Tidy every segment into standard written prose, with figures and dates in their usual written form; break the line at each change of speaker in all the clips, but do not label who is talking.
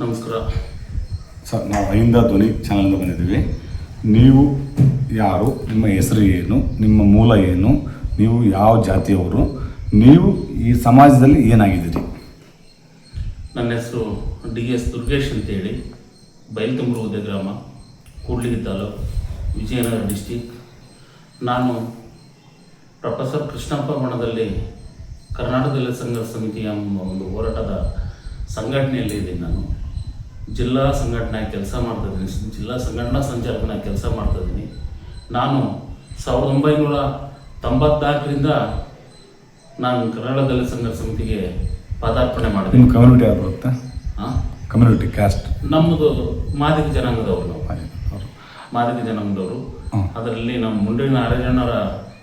ನಮಸ್ಕಾರ
ಸರ್. ನಾವು ಅಹಿಂದ ಧ್ವನಿ ಚಾನಲಿಂದ ಬಂದಿದ್ದೀವಿ. ನೀವು ಯಾರು, ನಿಮ್ಮ ಹೆಸರು ಏನು, ನಿಮ್ಮ ಮೂಲ ಏನು, ನೀವು ಯಾವ ಜಾತಿಯವರು, ನೀವು ಈ ಸಮಾಜದಲ್ಲಿ ಏನಾಗಿದ್ದೀರಿ?
ನನ್ನ ಹೆಸರು DS ದುರ್ಗೇಶ್ ಅಂತೇಳಿ, ಬೈಲ್ತುಂಬ್ರ ಗ್ರಾಮ, ಕೂಡ್ಲಿಗಿ ತಾಲೂಕು, ವಿಜಯನಗರ ಡಿಸ್ಟಿಕ್. ನಾನು ಪ್ರೊಫೆಸರ್ ಕೃಷ್ಣಪ್ಪ ಬಣದಲ್ಲಿ ಕರ್ನಾಟಕ ದಲಿತ ಸಂಘರ್ಷ ಸಮಿತಿಯ ಒಂದು ಹೋರಾಟದ ಸಂಘಟನೆಯಲ್ಲಿ ಇದ್ದೀನಿ. ನಾನು ಜಿಲ್ಲಾ ಸಂಘಟನೆಯಾಗಿ ಕೆಲಸ ಮಾಡ್ತಾಯಿದ್ದೀನಿ, ಜಿಲ್ಲಾ ಸಂಘಟನಾ ಸಂಚಾಲಕನಾಗಿ ಕೆಲಸ ಮಾಡ್ತಾಯಿದ್ದೀನಿ. ನಾನು 1994ರಿಂದ ನಾನು ಕರ್ನಾಟಕ ದಲಿತ ಸಂಘರ್ಷ ಸಮಿತಿಗೆ ಪಾದಾರ್ಪಣೆ ಮಾಡಿದೆ.
ನಿಮ್ಮ ಕಮ್ಯುನಿಟಿ ಯಾರು ಬರುತ್ತೆ? ಕಮ್ಯುನಿಟಿ ಕ್ಯಾಸ್ಟ್
ನಮ್ಮದು ಮಾದಿಗ ಜನಾಂಗದವರು. ನಾವು ಮಾದಿಗ ಜನಾಂಗದವರು. ಅದರಲ್ಲಿ ನಮ್ಮ ಮುಂಡಿನ ನಾರಾಯಣರ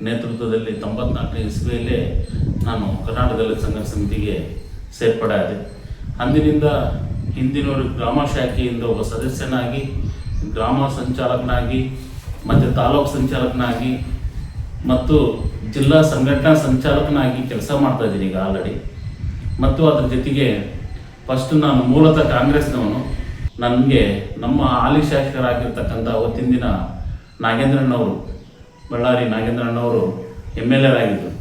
ನೇತೃತ್ವದಲ್ಲಿ 94ನೇ ಇಸ್ವಿಯಲ್ಲೇ ನಾನು ಕರ್ನಾಟಕ ದಲಿತ ಸಂಘರ್ಷ ಸಮಿತಿಗೆ ಸೇರ್ಪಡೆ ಆದೆ. ಅಂದಿನಿಂದ ಹಿಂದಿನವರು ಗ್ರಾಮ ಶಾಖೆಯಿಂದ ಒಬ್ಬ ಸದಸ್ಯನಾಗಿ, ಗ್ರಾಮ ಸಂಚಾಲಕನಾಗಿ, ಮತ್ತು ತಾಲೂಕು ಸಂಚಾಲಕನಾಗಿ ಮತ್ತು ಜಿಲ್ಲಾ ಸಂಘಟನಾ ಸಂಚಾಲಕನಾಗಿ ಕೆಲಸ ಮಾಡ್ತಾಯಿದ್ದೀನಿ ಈಗ ಆಲ್ರೆಡಿ. ಮತ್ತು ಅದರ ಜೊತೆಗೆ ಫಸ್ಟ್ ನಾನು ಮೂಲತಃ ಕಾಂಗ್ರೆಸ್ನವನು. ನನಗೆ ನಮ್ಮ ಹಾಲಿ ಶಾಸಕರಾಗಿರ್ತಕ್ಕಂಥ ಅವತ್ತಿನ ದಿನ ನಾಗೇಂದ್ರಣ್ಣವರು, ಬಳ್ಳಾರಿ ನಾಗೇಂದ್ರಣ್ಣವರು MLA ಆಗಿದ್ದರು.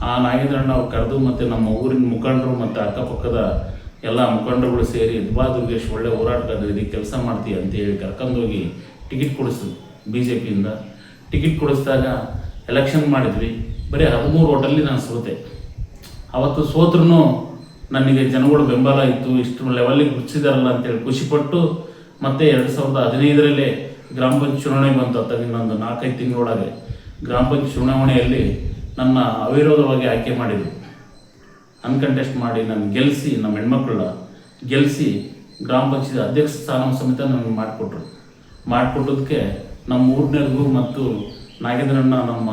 ಆ ನಾಗೇಂದ್ರಣ್ಣವ್ರು ಕರೆದು ಮತ್ತು ನಮ್ಮ ಊರಿನ ಮುಖಂಡರು ಮತ್ತು ಅಕ್ಕಪಕ್ಕದ ಎಲ್ಲ ಮುಖಂಡರುಗಳು ಸೇರಿ, ದುಬಾ ದುರ್ಗೇಶ್ ಒಳ್ಳೆ ಹೋರಾಟಗಾರರಿಗೆ ಕೆಲಸ ಮಾಡ್ತೀವಿ ಅಂತೇಳಿ ಕರ್ಕೊಂಡೋಗಿ ಟಿಕೆಟ್ ಕೊಡಿಸಿದ್ರು. BJPಯಿಂದ ಟಿಕೆಟ್ ಕೊಡಿಸಿದಾಗ ಎಲೆಕ್ಷನ್ ಮಾಡಿದ್ವಿ. ಬರೀ 13 ಓಟಲ್ಲಿ ನಾನು ಸೋತೆ. ಅವತ್ತು ಸೋತ್ರೂ ನನಗೆ ಜನಗಳ ಬೆಂಬಲ ಇತ್ತು. ಇಷ್ಟು ಲೆವೆಲ್ಲಿಗೆ ಗುರ್ಸಿದಾರಲ್ಲ ಅಂತೇಳಿ ಖುಷಿಪಟ್ಟು ಮತ್ತೆ 2015ರಲ್ಲೇ ಗ್ರಾಮ ಪಂಚಾಯತ್ ಚುನಾವಣೆ ಬಂತು. ಅತ್ತಾಗ ಇನ್ನೊಂದು 4-5 ತಿಂಗಳೊಳಗೆ ಗ್ರಾಮ ಪಂಚಾಯತ್ ಚುನಾವಣೆಯಲ್ಲಿ ನನ್ನ ಅವಿರೋಧವಾಗಿ ಆಯ್ಕೆ ಮಾಡಿದರು. ಅನ್ಕಂಟೆಸ್ಟ್ ಮಾಡಿ ನಾನು ಗೆಲ್ಲಿಸಿ, ನಮ್ಮ ಹೆಣ್ಮಕ್ಳನ್ನ ಗೆಲ್ಲಿಸಿ ಗ್ರಾಮ ಪಂಚಾಯತ್ ಅಧ್ಯಕ್ಷ ಸ್ಥಾನ ಸಮೇತ ನನಗೆ ಮಾಡಿಕೊಟ್ಟದಕ್ಕೆ ನಮ್ಮ ಊರಿನವ್ರಿಗೂ ಮತ್ತು ನಾಗೇಂದ್ರಣ್ಣ, ನಮ್ಮ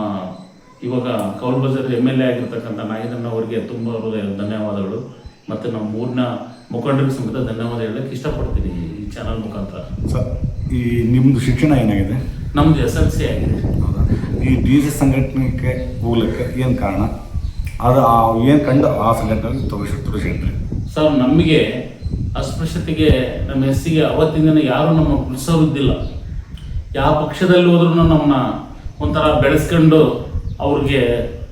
ಇವಾಗ ಕೌಲ್ ಬಜಾರ್ MLA ಆಗಿರ್ತಕ್ಕಂಥ ನಾಗೇಂದ್ರಣ್ಣ ಅವರಿಗೆ ತುಂಬ ಧನ್ಯವಾದಗಳು. ಮತ್ತು ನಮ್ಮ ಊರಿನ ಮುಖಂಡರಿಗೆ ಸಮೇತ ಧನ್ಯವಾದ ಹೇಳಕ್ಕೆ ಇಷ್ಟಪಡ್ತೀನಿ ಈ ಚಾನಲ್ ಮುಖಾಂತರ.
ಸರ್, ಈ ನಿಮ್ಮದು ಶಿಕ್ಷಣ ಏನಾಗಿದೆ?
ನಮ್ಮದು SLC ಆಗಿದೆ.
ಈ DC ಸಂಘಟನೆಗೆ ಹೋಗ್ಲಿಕ್ಕೆ ಏನು ಕಾರಣ? ಅದು ಏನು ಕಂಡು ಆ ಸಂಘಟನೆಗೆ ತೋರಿಸಿದ್ರಿ?
ಸರ್, ನಮಗೆ ಅಸ್ಪೃಶ್ಯತೆಗೆ, ನಮ್ಮ SCಗೆ ಅವತ್ತಿನ ದಿನ ಯಾರೂ ನಮ್ಮ ಉಳಿಸೋದಿಲ್ಲ. ಯಾವ ಪಕ್ಷದಲ್ಲಿ ಹೋದ್ರೂ ನಮ್ಮನ್ನ ಒಂಥರ ಬೆಳೆಸ್ಕೊಂಡು ಅವ್ರಿಗೆ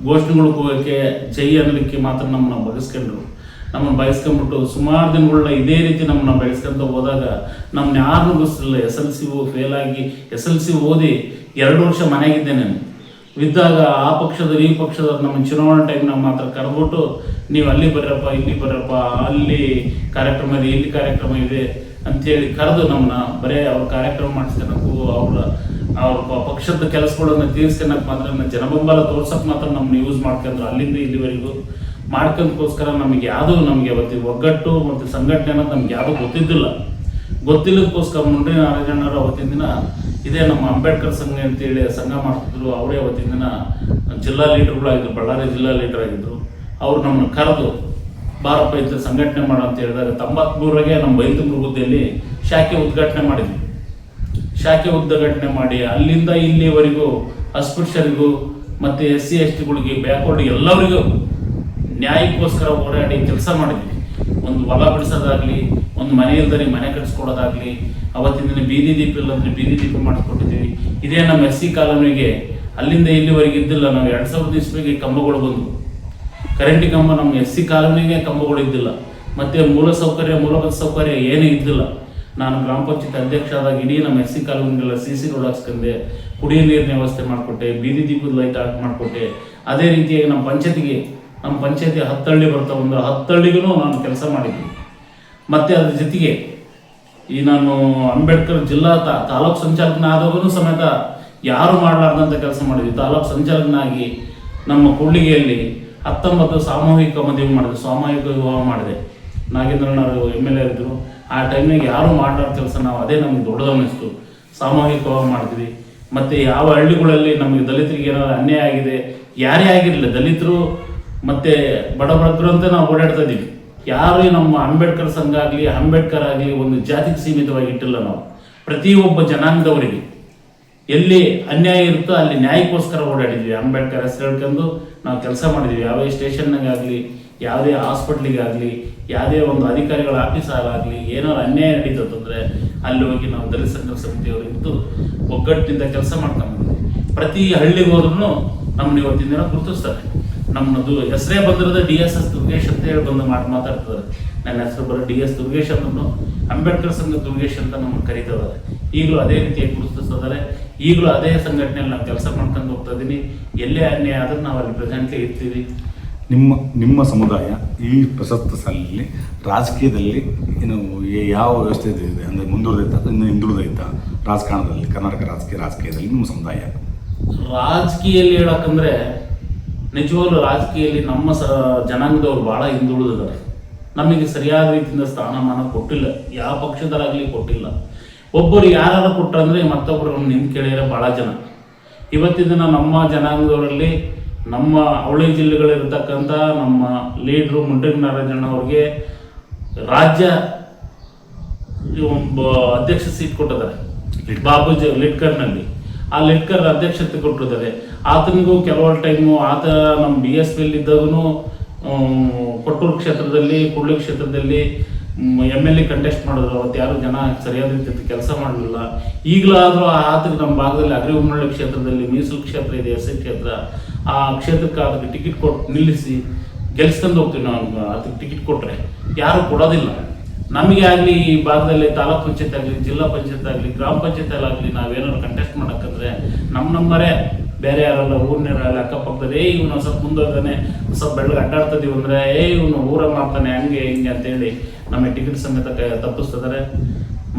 ಘೋಷಣೆಗಳು ಹೋಗೋಕ್ಕೆ, ಜೈ ಅನ್ನಲಿಕ್ಕೆ ಮಾತ್ರ ನಮ್ಮನ್ನ ನಮ್ಮನ್ನು ಬಯಸ್ಕೊಂಡ್ಬಿಟ್ಟು ಸುಮಾರು ದಿನಗಳನ್ನ ಇದೇ ರೀತಿ ನಮ್ಮನ್ನ ಬೆಳೆಸ್ಕೊಂತ ಹೋದಾಗ ನಮ್ಮನ್ನ ಯಾರನ್ನೂ ಗೊತ್ತಿಲ್ಲ. SLC ಫೇಲ್ ಆಗಿ SLC ಓದಿ 2 ವರ್ಷ ಮನೆಯಾಗಿದ್ದೆ ನಾನು. ಇದ್ದಾಗ ಆ ಪಕ್ಷದವ್ರು ಈ ಪಕ್ಷದವ್ರು ನಮ್ಮ ಚುನಾವಣೆ ಟೈಮ್ನಾಗ ಮಾತ್ರ ಕರೆದ್ಬಿಟ್ಟು, ನೀವು ಅಲ್ಲಿ ಬರ್ರಪ್ಪ, ಇಲ್ಲಿ ಬರ್ರಪ್ಪ, ಅಲ್ಲಿ ಕಾರ್ಯಕ್ರಮ ಇದೆ, ಇಲ್ಲಿ ಕಾರ್ಯಕ್ರಮ ಇದೆ ಅಂಥೇಳಿ ಕರೆದು ನಮ್ಮನ್ನ ಬರೀ ಅವ್ರ ಕಾರ್ಯಕ್ರಮ ಮಾಡಿಸ್ಕೊಳಕ್ಕೂ, ಅವ್ರ ಪಕ್ಷದ ಕೆಲಸಗಳನ್ನ ತೀರಿಸ್ಕೊಳಕ್ಕೆ ಮಾತ್ರ, ಜನಬೆಂಬಲ ತೋರ್ಸಕ್ಕೆ ಮಾತ್ರ ನಮ್ಮನ್ನ ಯೂಸ್ ಮಾಡ್ಕೊಂಡ್ರು. ಅಲ್ಲಿಂದ ಇಲ್ಲಿವರೆಗೂ ಮಾಡ್ಕೊಂಡ್ಕೋಸ್ಕರ ನಮಗೆ ಅವತ್ತು ಒಗ್ಗಟ್ಟು ಮತ್ತು ಸಂಘಟನೆ ಅನ್ನೋದು ನಮ್ಗೆ ಯಾವುದೂ ಗೊತ್ತಿಲ್ಲದಕ್ಕೋಸ್ಕರ ಮುಂಡ್ರಿ ನಾರಾಯಣರು ಅವತ್ತಿನ ದಿನ ಇದೇ ನಮ್ಮ ಅಂಬೇಡ್ಕರ್ ಸಂಘ ಅಂತೇಳಿ ಸಂಘ ಮಾಡ್ತಿದ್ರು. ಅವರೇ ಅವತ್ತಿನ ದಿನ ಜಿಲ್ಲಾ ಲೀಡರ್ಗಳಾಗಿದ್ದರು, ಬಳ್ಳಾರಿ ಜಿಲ್ಲಾ ಲೀಡರ್ ಆಗಿದ್ದರು. ಅವ್ರು ನಮ್ಮನ್ನು ಕರೆದು ಬಾರಪ್ಪ ಇದ್ದ ಸಂಘಟನೆ ಮಾಡೋ ಅಂತ ಹೇಳಿದಾಗ 93ರಾಗೆ ನಮ್ಮ ಬೈಲ್ತುಂಬ್ರ ಹುದ್ದೆಯಲ್ಲಿ ಶಾಖೆ ಉದ್ಘಾಟನೆ ಮಾಡಿದ್ವಿ. ಶಾಖೆ ಉದ್ಘಾಟನೆ ಮಾಡಿ ಅಲ್ಲಿಂದ ಇಲ್ಲಿವರೆಗೂ ಅಸ್ಪೃಶ್ಯರಿಗೂ ಮತ್ತು SC STಗಳಿಗೆ, ಬ್ಯಾಕ್ವರ್ಡ್ ಎಲ್ಲರಿಗೂ ನ್ಯಾಯಕ್ಕೋಸ್ಕರ ಓಡಾಡಿ ಕೆಲಸ ಮಾಡಿದ್ವಿ. ಒಂದು ಹೊಲ ಬಿಡಿಸೋದಾಗಲಿ, ಒಂದು ಮನೆ ಇಲ್ದರೆ ಮನೆ ಕಟ್ಸ್ಕೊಡೋದಾಗಲಿ, ಅವತ್ತಿನ ದಿನ ಬೀದಿ ದೀಪ ಇಲ್ಲಂದರೆ ಬೀದಿ ದೀಪ ಮಾಡಿಸ್ಕೊಟ್ಟಿದ್ದೀವಿ. ಇದೇ ನಮ್ಮ SC ಕಾಲೋನಿಗೆ ಅಲ್ಲಿಂದ ಇಲ್ಲಿವರೆಗೆ ಇದ್ದಿಲ್ಲ. ನಾವು 2000 ಇಸ್ವಿಗೆ ಕಂಬಗಳು ಬಂದವು, ಕರೆಂಟಿ ಕಂಬ. ನಮ್ಮ SC ಕಾಲೋನಿಗೆ ಕಂಬಗಳು ಇದ್ದಿಲ್ಲ. ಮತ್ತು ಮೂಲಭೂತ ಸೌಕರ್ಯ ಏನೂ ಇದ್ದಿಲ್ಲ. ನಾನು ಗ್ರಾಮ ಪಂಚಾಯತ್ ಅಧ್ಯಕ್ಷ ಆದಾಗ ಇಡೀ ನಮ್ಮ SC ಕಾಲೋನಿಗೆಲ್ಲ CC ರೋಡ್ ಹಾಕ್ಸ್ಕೊಂಡೆ, ಕುಡಿಯೋ ನೀರಿನ ವ್ಯವಸ್ಥೆ ಮಾಡಿಕೊಟ್ಟೆ, ಬೀದಿ ದೀಪದ ಲೈಟ್ ಆಫ್ ಮಾಡಿಕೊಟ್ಟೆ. ಅದೇ ರೀತಿಯಾಗಿ ನಮ್ಮ ಪಂಚಾಯತಿ 10 ಹಳ್ಳಿ ಬರ್ತಾವೆ, ಒಂದು 10 ಹಳ್ಳಿಗೂ ನಾನು ಕೆಲಸ ಮಾಡಿದ್ದೀನಿ. ಮತ್ತು ಅದ್ರ ಜೊತೆಗೆ ಈ ನಾನು ಅಂಬೇಡ್ಕರ್ ಜಿಲ್ಲಾ ತಾಲೂಕು ಸಂಚಾಲಕನಾದವನು ಸಮೇತ ಯಾರು ಮಾಡಲಾರ್ದಂಥ ಕೆಲಸ ಮಾಡಿದ್ವಿ. ತಾಲೂಕು ಸಂಚಾಲಕನಾಗಿ ನಮ್ಮ ಕೂಡ್ಲಿಗಿಯಲ್ಲಿ 19 ಸಾಮೂಹಿಕ ಮದುವೆ ಮಾಡಿದೆ, ಸಾಮೂಹಿಕ ವಿವಾಹ ಮಾಡಿದೆ. ನಾಗೇಂದ್ರಣ್ಣವರು MLA ಇದ್ದರು. ಆ ಟೈಮಿಗೆ ಯಾರು ಮಾಡಲಾರ್ದ ಕೆಲಸ ಅದೇ ನಮಗೆ ದೊಡ್ಡದನ್ನಿಸ್ತು. ಸಾಮೂಹಿಕ ವಿವಾಹ ಮಾಡಿದ್ವಿ. ಮತ್ತು ಯಾವ ಹಳ್ಳಿಗಳಲ್ಲಿ ನಮಗೆ ದಲಿತರಿಗೆ ಏನಾದ್ರು ಅನ್ಯಾಯ ಆಗಿದೆ, ಯಾರೇ ಆಗಿರಲಿಲ್ಲ, ದಲಿತರು ಮತ್ತು ಬಡಬಗ್ಗರು ಅಂತ ನಾವು ಓಡಾಡ್ತಾ ಇದ್ದೀವಿ. ಯಾರು ನಮ್ಮ ಅಂಬೇಡ್ಕರ್ ಸಂಘ ಆಗಲಿ, ಅಂಬೇಡ್ಕರ್ ಆಗಲಿ ಒಂದು ಜಾತಿಗೆ ಸೀಮಿತವಾಗಿ ಇಟ್ಟಿಲ್ಲ. ನಾವು ಪ್ರತಿಯೊಬ್ಬ ಜನಾಂಗದವರಿಗೆ ಎಲ್ಲಿ ಅನ್ಯಾಯ ಇರುತ್ತೋ ಅಲ್ಲಿ ನ್ಯಾಯಕ್ಕೋಸ್ಕರ ಓಡಾಡಿದ್ವಿ. ಅಂಬೇಡ್ಕರ್ ಹೆಸರು ಹೇಳ್ಕೊಂಡು ನಾವು ಕೆಲಸ ಮಾಡಿದ್ವಿ. ಯಾವ ಸ್ಟೇಷನ್ನಾಗಲಿ, ಯಾವುದೇ ಹಾಸ್ಪಿಟ್ಲಿಗಾಗಲಿ ಯಾವುದೇ ಒಂದು ಅಧಿಕಾರಿಗಳ ಆಫೀಸಾಗಲಿ ಏನಾದ್ರು ಅನ್ಯಾಯ ನಡೀತಂತಂದರೆ ಅಲ್ಲಿ ಹೋಗಿ ನಾವು ದಲಿತ ಸಂಘರ್ಷ ಸಮಿತಿಯವರು ಇದ್ದು ಒಗ್ಗಟ್ಟಿನಿಂದ ಕೆಲಸ ಮಾಡ್ಕೊಂಡ್ಬಂದ್ವಿ. ಪ್ರತಿ ಹಳ್ಳಿಗೆ ಹೋದ್ರೂ ನಮ್ಮನ್ನ ಇವತ್ತಿನ ದಿನ ಗುರುತಿಸ್ತಾರೆ. ನಮ್ಮದು ಹೆಸರೇ ಬಂದಿರೋದು DSS ದುರ್ಗೇಶ್ ಅಂತ ಹೇಳಿ ಬಂದು ಮಾತಾಡ್ತಿದ್ದಾರೆ. ನನ್ನ ಹೆಸರು ಬರೋ DS ದುರ್ಗೇಶ್ ಅನ್ನೋದು ಅಂಬೇಡ್ಕರ್ ಸಂಘ ದುರ್ಗೇಶ್ ಅಂತ ನಮ್ಮನ್ನು ಕರೀತಿದ್ದಾರೆ. ಈಗಲೂ ಅದೇ ರೀತಿಯಾಗಿ ಗುರುತಿಸ್ತಿದ್ದಾರೆ. ಈಗಲೂ ಅದೇ ಸಂಘಟನೆಯಲ್ಲಿ ನಾವು ಕೆಲಸ ಮಾಡ್ಕೊಂಡು ಹೋಗ್ತಾ ಇದ್ದೀನಿ. ಎಲ್ಲೇ ಅನ್ಯಾಯ ಆದರೂ ನಾವು ಅಲ್ಲಿ ಪ್ರೆಸೆಂಟ್ಲಿ ಇರ್ತೀವಿ.
ನಿಮ್ಮ ಸಮುದಾಯ ಈ ಪ್ರಸಕ್ತ ಸಾಲಿನಲ್ಲಿ ರಾಜಕೀಯದಲ್ಲಿ ಏನು ಯಾವ ವ್ಯವಸ್ಥೆ ಇದೆ ಅಂದರೆ ಮುಂದುವರೆದೈತಾ ಇನ್ನು ಹಿಂದುಳಿದೈತಾ ರಾಜಕಾರಣದಲ್ಲಿ, ಕರ್ನಾಟಕ ರಾಜಕೀಯದಲ್ಲಿ ನಿಮ್ಮ ಸಮುದಾಯ?
ರಾಜಕೀಯಲ್ಲಿ ಹೇಳಕ್ಕಂದ್ರೆ ನಿಜವಾಗ್ಲೂ ರಾಜಕೀಯದಲ್ಲಿ ನಮ್ಮ ಜನಾಂಗದವ್ರು ಭಾಳ ಹಿಂದುಳಿದಿದ್ದಾರೆ. ನಮಗೆ ಸರಿಯಾದ ರೀತಿಯಿಂದ ಸ್ಥಾನಮಾನ ಕೊಟ್ಟಿಲ್ಲ, ಯಾವ ಪಕ್ಷದಲ್ಲಾಗಲಿ ಕೊಟ್ಟಿಲ್ಲ. ಒಬ್ಬರು ಯಾರು ಕೊಟ್ಟರಂದ್ರೆ ಮತ್ತೊಬ್ಬರು ನಿಂತು ಕೇಳಿದರೆ ಭಾಳ ಜನ. ಇವತ್ತಿನ ದಿನ ನಮ್ಮ ಜನಾಂಗದವರಲ್ಲಿ ನಮ್ಮ ಅವಳಿ ಜಿಲ್ಲೆಗಳಿರ್ತಕ್ಕಂಥ ನಮ್ಮ ಲೀಡ್ರು ಮುಂಡ್ರಿ ನಾರಾಯಣ ಅವ್ರಿಗೆ ರಾಜ್ಯ ಅಧ್ಯಕ್ಷ ಸೀಟ್ ಕೊಟ್ಟಿದ್ದಾರೆ ಬಾಬುಜಿ ಲಿಡ್ಕರ್ನಲ್ಲಿ. ಆ ಲಿಡ್ಕರ್ ಅಧ್ಯಕ್ಷತೆ ಕೊಟ್ಟಿದ್ದಾರೆ. ಆತನಿಗೂ ಕೆಲವೊಂದು ಟೈಮು ಆತ ನಮ್ಮ BSP ಇದ್ದಾಗೂ ಕೊಟ್ಟೂರು ಕ್ಷೇತ್ರದಲ್ಲಿ, ಕೂಡ್ಲಿ ಕ್ಷೇತ್ರದಲ್ಲಿ MLA ಕಂಟೆಸ್ಟ್ ಮಾಡಿದ್ರು. ಅವತ್ತು ಯಾರು ಜನ ಸರಿಯಾದ ರೀತಿ ಕೆಲಸ ಮಾಡಲಿಲ್ಲ. ಈಗಲಾದರೂ ಆತಗೆ ನಮ್ಮ ಭಾಗದಲ್ಲಿ ಅಗ್ರಿಬೊಮ್ಮನಹಳ್ಳಿ ಕ್ಷೇತ್ರದಲ್ಲಿ ಮೀಸಲು ಕ್ಷೇತ್ರ ಇದೆ, SC ಕ್ಷೇತ್ರ. ಆ ಕ್ಷೇತ್ರಕ್ಕೆ ಅದಕ್ಕೆ ಟಿಕೆಟ್ ಕೊಟ್ಟು ನಿಲ್ಲಿಸಿ ಗೆಲ್ಸ್ಕೊಂಡು ಹೋಗ್ತೀವಿ ನಾವು. ಅದಕ್ಕೆ ಟಿಕೆಟ್ ಕೊಟ್ಟರೆ ಯಾರು ಕೊಡೋದಿಲ್ಲ. ನಮಗೆ ಆಗಲಿ ಈ ಭಾಗದಲ್ಲಿ ತಾಲೂಕ್ ಪಂಚಾಯತ್ ಆಗಲಿ, ಜಿಲ್ಲಾ ಪಂಚಾಯತ್ ಆಗಲಿ, ಗ್ರಾಮ ಪಂಚಾಯತಲ್ಲಾಗಲಿ ನಾವೇನಾದ್ರು ಕಂಟೆಸ್ಟ್ ಮಾಡೋಕ್ಕಂದ್ರೆ ನಮ್ಮರೇ ಬೇರೆ ಯಾರಲ್ಲ ಊರಿನವರಲ್ಲಿ ಅಕ್ಕಪಕ್ಕದಲ್ಲಿ ಇವನು ಸ್ವಲ್ಪ ಮುಂದೋಗ್ತಾನೆ, ಸ್ವಲ್ಪ ಬೆಳಗ್ಗೆ ಅಡ್ಡಾಡ್ತಿದ್ದೀವಿ ಅಂದರೆ ಇವನು ಊರ ಮಾಡ್ತಾನೆ ಹಂಗೆ ಹಿಂಗೆ ಅಂತೇಳಿ ನಮಗೆ ಟಿಕೆಟ್ ಸಮೇತ ತಪ್ಪಿಸ್ತಿದ್ದಾರೆ.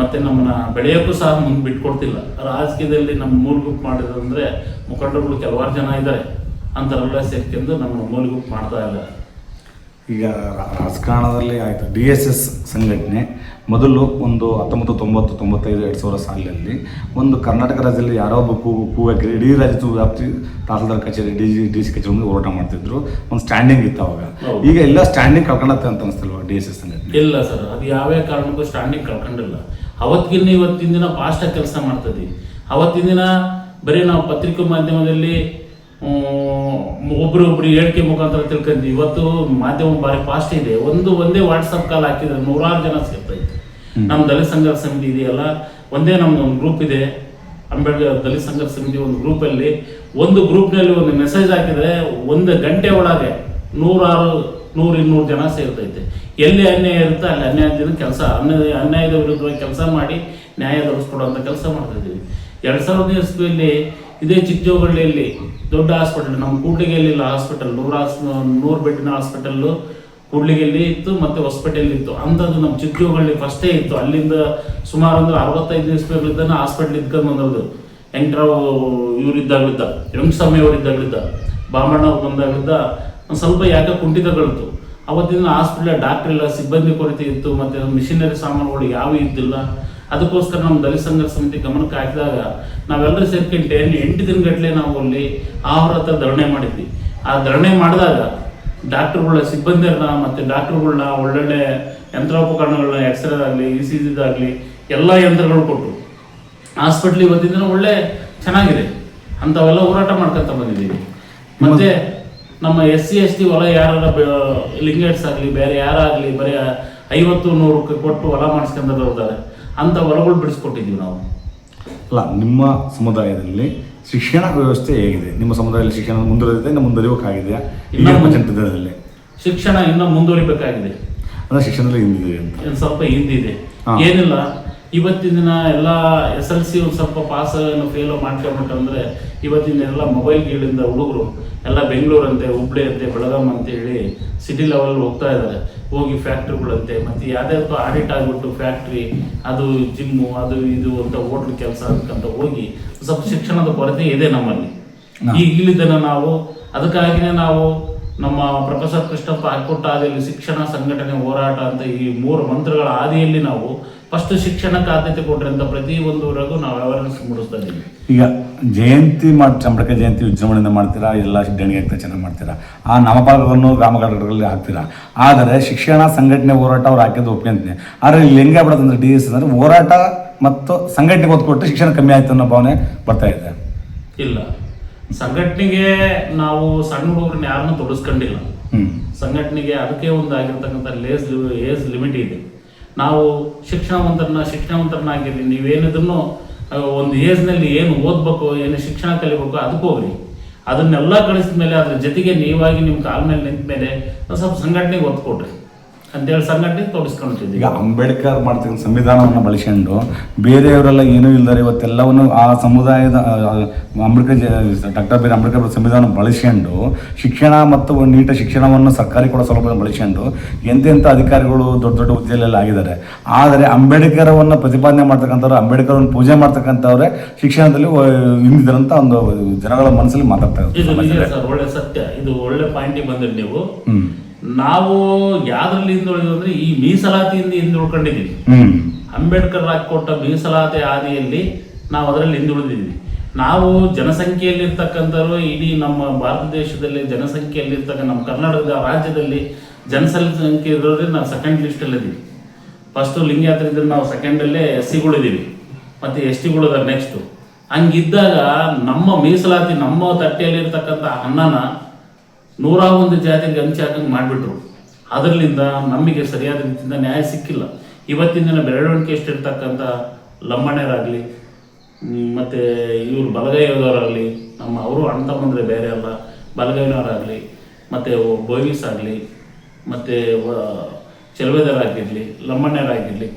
ಮತ್ತು ನಮ್ಮನ್ನ ಬೆಳೆಯೋಕ್ಕೂ ಸಹ ಮುಂದೆ ಬಿಟ್ಕೊಡ್ತಿಲ್ಲ. ರಾಜಕೀಯದಲ್ಲಿ ನಮ್ಮ ಮೂಲಗುಪ್ ಮಾಡಿದಂದರೆ ಮುಖಂಡರುಗಳು ಕೆಲವಾರು ಜನ ಇದ್ದಾರೆ, ಅಂಥವರೆಲ್ಲ ಸೇರ್ಕೊಂಡು ನಮ್ಮ ಮೂಲಗುಪ್ ಮಾಡ್ತಾ ಇದ್ದಾರೆ.
ಈಗ ರಾಜಕಾರಣದಲ್ಲಿ ಆಯಿತು DSS ಸಂಘಟನೆ ಮೊದಲು ಒಂದು 1990-95 ಸಾಲಿನಲ್ಲಿ ಒಂದು ಕರ್ನಾಟಕ ರಾಜ್ಯದಲ್ಲಿ ಯಾರೋ ಒಬ್ಬ ಕೂಗಾಕಿ ಇಡೀ ರಾಜ್ಯದ ವ್ಯಾಪ್ತಿ ತಹಸೀಲ್ದಾರ್ ಕಚೇರಿ DC ಕಚೇರಿ ಮುಂದೆ ಹೋರಾಟ ಮಾಡ್ತಿದ್ರು. ಒಂದು ಸ್ಟ್ಯಾಂಡಿಂಗ್ ಇತ್ತು ಅವಾಗ. ಈಗ ಎಲ್ಲ ಸ್ಟ್ಯಾಂಡಿಂಗ್ ಕಳ್ಕೊಂಡತ್ತೆ ಅಂತ ಅನಿಸ್ತಲ್ವ DSS ಸಂಘಟನೆ?
ಇಲ್ಲ ಸರ್, ಅದು ಯಾವ್ಯಾವ ಕಾರಣಕ್ಕೂ ಸ್ಟ್ಯಾಂಡಿಂಗ್ ಕಳ್ಕೊಂಡಿಲ್ಲ. ಅವತ್ತಿನ ಇವತ್ತಿನ ದಿನ ಫಾಸ್ಟಾಗಿ ಕೆಲಸ ಮಾಡ್ತಿದ್ವಿ. ಅವತ್ತಿನ ದಿನ ಬರೀ ನಾವು ಪತ್ರಿಕಾ ಮಾಧ್ಯಮದಲ್ಲಿ ಒಬ್ರು ಹೇಳಿಕೆ ಮುಖಾಂತರ ತಿಳ್ಕೊಂಡ್ವಿ. ಇವತ್ತು ಮಾಧ್ಯಮ ಭಾರಿ ಫಾಸ್ಟ್ ಇದೆ. ಒಂದೇ ವಾಟ್ಸಪ್ ಕಾಲ್ ಹಾಕಿದ್ರೆ 100 ಜನ ಸೇರ್ತೈತೆ. ನಮ್ಮ ದಲಿತ ಸಂಘರ್ಷ ಸಮಿತಿ ಇದೆಯಲ್ಲ, ಒಂದೇ ನಮ್ದು ಒಂದು ಗ್ರೂಪ್ ಇದೆ, ಅಂಬೇಡ್ಕರ್ ದಲಿತ ಸಂಘರ್ಷ ಸಮಿತಿ ಒಂದು ಗ್ರೂಪಲ್ಲಿ. ಒಂದು ಗ್ರೂಪ್ನಲ್ಲಿ ಒಂದು ಮೆಸೇಜ್ ಹಾಕಿದರೆ 1 ಗಂಟೆ ಒಳಗೆ 100-200 ಜನ ಸೇರ್ತೈತೆ. ಎಲ್ಲಿ ಅನ್ಯಾಯ ಇರುತ್ತೆ ಅಲ್ಲಿ ಅನ್ಯಾಯದ ಕೆಲಸ, ಅನ್ಯಾಯದ ವಿರುದ್ಧವಾಗಿ ಕೆಲಸ ಮಾಡಿ ನ್ಯಾಯ ದೊರಕಿಸ್ಕೊಡುವಂಥ ಕೆಲಸ ಮಾಡ್ತಾಯಿದ್ದೀವಿ. 2000ನೇ ಇಸ್ವಿಯಲ್ಲಿ ಇದೇ ಚಿಕ್ಕಜೋಗಳ್ಳಿಯಲ್ಲಿ ದೊಡ್ಡ ಹಾಸ್ಪಿಟಲ್, ನಮ್ಮ ಕೂಡ್ಲಿಗೆಯಲ್ಲಿ ಹಾಸ್ಪಿಟಲ್ 100 ಬೆಡ್ಡಿನ ಹಾಸ್ಪಿಟಲ್ಲು ಕೂಡ್ಲಿಗೆಯಲ್ಲಿ ಇತ್ತು ಮತ್ತು ಹೊಸಪೇಟೆಯಲ್ಲಿ ಇತ್ತು. ಅಂಥದ್ದು ನಮ್ಮ ಚಿಕ್ಕಜೋಗಳ್ಳಿ ಫಸ್ಟೇ ಇತ್ತು. ಅಲ್ಲಿಂದ ಸುಮಾರು ಅಂದ್ರೆ 65 ಇಸ್ವಿಗಳಿಂದ ಹಾಸ್ಪಿಟ್ಲ್ ಇದ್ಕೊಂಡು ಬಂದದ್ದು. ಹೆಂಗ್ರಾವ್ ಇವರಿದ್ದಾಗಲಿದ್ದ, ವೆಂಕಟಸ್ವಾಮಿ ಅವರಿದ್ದಾಗಲಿದ್ದ, ಬಾಮಣ್ಣ ಅವ್ರು ಬಂದಾಗಲಿದ್ದ ಒಂದು ಸ್ವಲ್ಪ ಯಾಕೆ ಕುಂಠಿತಗಳಿತ್ತು. ಅವತ್ತಿನ ಹಾಸ್ಪಿಟ್ಲ ಡಾಕ್ಟರ್ ಇಲ್ಲ, ಸಿಬ್ಬಂದಿ ಕೊರತೆ ಇತ್ತು, ಮತ್ತು ಮಿಷಿನರಿ ಸಾಮಾನುಗಳು ಯಾವೂ ಇದ್ದಿಲ್ಲ. ಅದಕ್ಕೋಸ್ಕರ ನಮ್ಮ ದಲಿತ ಸಂಘರ್ಷ ಸಮಿತಿ ಗಮನಕ್ಕೆ ಹಾಕಿದಾಗ ನಾವೆಲ್ಲರೂ ಸೇರ್ಕೊಂಡು 8 ದಿನಗಟ್ಟಲೆ ನಾವು ಅಲ್ಲಿ ಆಹಾರ ಹತ್ರ ಧರಣಿ ಮಾಡಿದ್ವಿ. ಆ ಧರಣಿ ಮಾಡಿದಾಗ ಡಾಕ್ಟರ್ಗಳ ಸಿಬ್ಬಂದಿಯನ್ನ ಮತ್ತು ಡಾಕ್ಟರ್ಗಳನ್ನ ಒಳ್ಳೊಳ್ಳೆ ಯಂತ್ರೋಪಕರಣಗಳನ್ನ, ಎಕ್ಸ್ರೇ ಆಗಲಿ, ECG ಆಗಲಿ ಎಲ್ಲ ಯಂತ್ರಗಳು ಕೊಟ್ಟರು. ಹಾಸ್ಪಿಟ್ಲ್ ಇವತ್ತಿನ ದಿನ ಒಳ್ಳೆ ಚೆನ್ನಾಗಿದೆ. ಅಂಥವೆಲ್ಲ ಹೋರಾಟ ಮಾಡ್ಕೊತ ಬಂದಿದ್ದೀವಿ. ಮತ್ತು ನಮ್ಮ SC ST ಹೊಲ ಯಾರ ಲಿಂಗೇಟ್ಸ್ ಆಗಲಿ ಬೇರೆ ಯಾರಾಗಲಿ ಬರೀ 50-100 ಕೊಟ್ಟು ಹೊಲ ಮಾಡಿಸ್ಕೊಂಡವ್ರು ಇರ್ತಾರೆ. ಅಂಥ ಹೊಲಗಳು ಬಿಡಿಸ್ಕೊಟ್ಟಿದ್ದೀವಿ ನಾವು.
ಅಲ್ಲ, ನಿಮ್ಮ ಸಮುದಾಯದಲ್ಲಿ ಶಿಕ್ಷಣ ವ್ಯವಸ್ಥೆ ಹೇಗಿದೆ? ನಿಮ್ಮ ಸಮುದಾಯದಲ್ಲಿ ಶಿಕ್ಷಣ ಮುಂದುವರೆದಿದೆ, ಇನ್ನು ಮುಂದುವರಿಬೇಕಾಗಿದೆಯಾ? ಜನತೆಯಲ್ಲಿ
ಶಿಕ್ಷಣ ಇನ್ನೂ ಮುಂದುವರಿಬೇಕಾಗಿದೆ.
ಅಂದರೆ ಶಿಕ್ಷಣದಲ್ಲಿ ಹಿಂದಿದೆ ಅಂತ
ಸ್ವಲ್ಪ ಹಿಂದಿದೆ. ಏನಿಲ್ಲ, ಇವತ್ತಿನ ದಿನ ಎಲ್ಲ SLC ಒಂದು ಸ್ವಲ್ಪ ಪಾಸ್ ಫೇಲು ಮಾಡ್ಕೊಂಬಿಟ್ಟು ಅಂದರೆ ಇವತ್ತಿನ ಎಲ್ಲ ಮೊಬೈಲ್ಗಳಿಂದ ಹುಡುಗರು ಎಲ್ಲ ಬೆಂಗಳೂರಂತೆ, ಹುಬ್ಳಿ ಅಂತೆ, ಬೆಳಗಾಂ ಅಂತೇಳಿ ಸಿಟಿ ಲೆವೆಲ್ ಹೋಗ್ತಾ ಇದ್ದಾರೆ. ಹೋಗಿ ಫ್ಯಾಕ್ಟ್ರಿಗಳಂತೆ ಮತ್ತು ಯಾವುದಾದ್ರು ಆಡಿಟ್ ಆಗಿಬಿಟ್ಟು ಫ್ಯಾಕ್ಟ್ರಿ, ಅದು ಜಿಮ್ಮು, ಅದು ಇದು ಅಂತ ಹೋಟ್ಲ್ ಕೆಲಸ ಅಂತಂತ ಹೋಗಿ ಸ್ವಲ್ಪ ಶಿಕ್ಷಣದ ಕೊರತೆ ಇದೆ ನಮ್ಮಲ್ಲಿ. ಇಲ್ಲಿದ್ದನ ನಾವು ಅದಕ್ಕಾಗಿಯೇ ನಾವು ನಮ್ಮ ಪ್ರೊಫೆಸರ್ ಕೃಷ್ಣಪ್ಪ ಹಾಕೊಟ್ಟ ಹಾದಿಯಲ್ಲಿ ಶಿಕ್ಷಣ ಸಂಘಟನೆ ಹೋರಾಟ ಅಂತ ಈ 3 ಮಂತ್ರಗಳ ಹಾದಿಯಲ್ಲಿ ನಾವು ಫಸ್ಟ್ ಶಿಕ್ಷಣಕ್ಕೆ ಆದ್ಯತೆ ಕೊಟ್ರೆ ಅಂತ ಪ್ರತಿಯೊಂದುವರೆಗೂ ನಾವು ಅವೇರ್ನೆಸ್ ಮೂಡಿಸ್ತಾ ಇದ್ದೀವಿ.
ಈಗ ಜಯಂತಿ ಅಂಬೇಡ್ಕರ್ ಜಯಂತಿ ವಿಜೃಂಭಣೆಯಿಂದ ಮಾಡ್ತೀರಾ, ಎಲ್ಲ ದೇಣಿಗೆ ಆಗ್ತಾ ಚೆನ್ನಾಗಿ ಮಾಡ್ತೀರಾ, ಆ ನಾಮಫಲಕವನ್ನು ಗ್ರಾಮ ಘಟಕಗಳಲ್ಲಿ ಹಾಕ್ತೀರಾ. ಆದರೆ ಶಿಕ್ಷಣ ಸಂಘಟನೆ ಹೋರಾಟ ಅವ್ರು ಹಾಕಿದ್ದು ಒಪ್ಕೊಂತೀನಿ. ಆದರೆ ಇಲ್ಲಿ ಹೆಂಗೆ ಆಗ್ಬಿಡುತ್ತೆ ಅಂದರೆ DSS ಅಂದರೆ ಹೋರಾಟ ಮತ್ತು ಸಂಘಟನೆಗೆ ಒತ್ತು ಕೊಟ್ಟು ಶಿಕ್ಷಣ ಕಮ್ಮಿ ಆಯ್ತು ಅನ್ನೋ ಭಾವನೆ ಬರ್ತಾ ಇದೆ.
ಇಲ್ಲ, ಸಂಘಟನೆಗೆ ನಾವು ಸಣ್ಣ ಹುಡುಗರನ್ನ ಯಾರನ್ನೂ ತೊಡಸ್ಕೊಂಡಿಲ್ಲ. ಸಂಘಟನೆಗೆ ಅದಕ್ಕೆ ಒಂದು ಆಗಿರ್ತಕ್ಕಂಥ ಏಜ್ ಲಿಮಿಟ್ ಇದೆ. ನಾವು ಶಿಕ್ಷಣವಂತರನ್ನಾಗಿರಿ, ನೀವೇನಿದ್ರು ಒಂದು ಏಜ್ನಲ್ಲಿ ಏನು ಓದಬೇಕು, ಏನು ಶಿಕ್ಷಣ ಕಲಿಬೇಕು ಅದಕ್ಕೆ ಹೋಗ್ರಿ. ಅದನ್ನೆಲ್ಲ ಕಳಿಸಿದ ಮೇಲೆ ಅದ್ರ ಜೊತೆಗೆ ನೀವಾಗಿ ನಿಮ್ಮ ಕಾಲ ಮೇಲೆ ನಿಂತ ಮೇಲೆ ಸ್ವಲ್ಪ ಸಂಘಟನೆಗೆ ಒತ್ತು ಕೊಡ್ರಿ ಅಂತೇಳಿ ಸಂಘಟನೆ ತೋರಿಸ್ಕೊಂಡಿದ್ದೀವಿ.
ಈಗ ಅಂಬೇಡ್ಕರ್ ಮಾಡ್ತಕ್ಕಂಥ ಸಂವಿಧಾನವನ್ನು ಬಳಸ್ಕೊಂಡು ಬೇರೆಯವರೆಲ್ಲ ಏನೂ ಇಲ್ಲದರೆ ಇವತ್ತೆಲ್ಲವನ್ನು ಆ ಸಮುದಾಯದ ಡಾಕ್ಟರ್ ಬಿ ಆರ್ ಅಂಬೇಡ್ಕರ್ ಸಂವಿಧಾನ ಬಳಸ್ಕೊಂಡು ಶಿಕ್ಷಣ ಮತ್ತು ನೀಟ ಶಿಕ್ಷಣವನ್ನು ಸರ್ಕಾರಿ ಕೊಡೋ ಸೌಲಭ್ಯ ಬಳಸ್ಕೊಂಡು ಎಂತೆಂಥ ಅಧಿಕಾರಿಗಳು ದೊಡ್ಡ ದೊಡ್ಡ ಹುದ್ದೆಯಲ್ಲೆಲ್ಲ ಆಗಿದ್ದಾರೆ. ಆದರೆ ಅಂಬೇಡ್ಕರವನ್ನು ಪ್ರತಿಪಾದನೆ ಮಾಡ್ತಕ್ಕಂಥವ್ರು, ಅಂಬೇಡ್ಕರವನ್ನು ಪೂಜೆ ಮಾಡ್ತಕ್ಕಂಥವ್ರೆ ಶಿಕ್ಷಣದಲ್ಲಿ ಹಿಂದಿದ್ದಾರಂತ ಒಂದು ಜನಗಳ ಮನಸ್ಸಲ್ಲಿ ಮಾತಾಡ್ತಾ
ಇದ್ದಾರೆ. ಸರ್ ಒಳ್ಳೆ ಸತ್ಯ, ಇದು ಒಳ್ಳೆ ಪಾಯಿಂಟಿಗೆ ಬಂದಿರಿ ನೀವು. ನಾವು ಯಾವ್ದ್ರಲ್ಲಿ ಹಿಂದುಳಿದ್ವಿ ಅಂದ್ರೆ ಈ ಮೀಸಲಾತಿಯಿಂದ ಹಿಂದುಳ್ಕೊಂಡಿದ್ದೀವಿ. ಅಂಬೇಡ್ಕರ್ ಹಾಕಿಕೊಟ್ಟ ಮೀಸಲಾತಿ ಹಾದಿಯಲ್ಲಿ ನಾವು ಅದರಲ್ಲಿ ಹಿಂದುಳಿದಿದ್ವಿ. ನಾವು ಜನಸಂಖ್ಯೆಯಲ್ಲಿರ್ತಕ್ಕಂಥವ್ರು ಇಡೀ ನಮ್ಮ ಭಾರತ ದೇಶದಲ್ಲಿ ಜನಸಂಖ್ಯೆಯಲ್ಲಿರ್ತಕ್ಕ ನಮ್ಮ ಕರ್ನಾಟಕ ರಾಜ್ಯದಲ್ಲಿ ಜನಸಂಖ್ಯೆ ಇರೋದ್ರೆ ನಾವು ಸೆಕೆಂಡ್ ಲಿಸ್ಟಲ್ಲಿ ಇದ್ದೀವಿ. ಫಸ್ಟು ಲಿಂಗಾಯತರು ಇದ್ರೆ ನಾವು ಸೆಕೆಂಡಲ್ಲೇ SC-ಗಳಿದ್ದೀವಿ, ಮತ್ತು ST-ಗಳು ನೆಕ್ಸ್ಟು. ಹಂಗಿದ್ದಾಗ ನಮ್ಮ ಮೀಸಲಾತಿ ನಮ್ಮ ತಟ್ಟೆಯಲ್ಲಿರ್ತಕ್ಕಂಥ ಅನ್ನನ 101 ಜಾತಿಗೆ ಹಂಚಾಕಂಗೆ ಮಾಡಿಬಿಟ್ರು. ಅದರಿಂದ ನಮಗೆ ಸರಿಯಾದ ರೀತಿಯಿಂದ ನ್ಯಾಯ ಸಿಕ್ಕಿಲ್ಲ. ಇವತ್ತಿನ ದಿನ ಬೆಳವಣಿಗೆ ಎಷ್ಟಿರ್ತಕ್ಕಂಥ ಲಂಬಾಣಿಯರಾಗಲಿ ಮತ್ತು ಇವರು ಬಲಗೈಯವರಾಗಲಿ, ನಮ್ಮ ಅವರು ಅಣ್ಣ ತಮ್ಮಂದರೆ ಬೇರೆ ಅಲ್ಲ, ಬಲಗೈನವರಾಗಲಿ ಮತ್ತು ಬೋಯಿಸ್ ಆಗಲಿ ಮತ್ತು ಚೆಲುವೆದರಾಗಿರಲಿ, ಲಂಬಾಣಿಯರಾಗಿರಲಿ,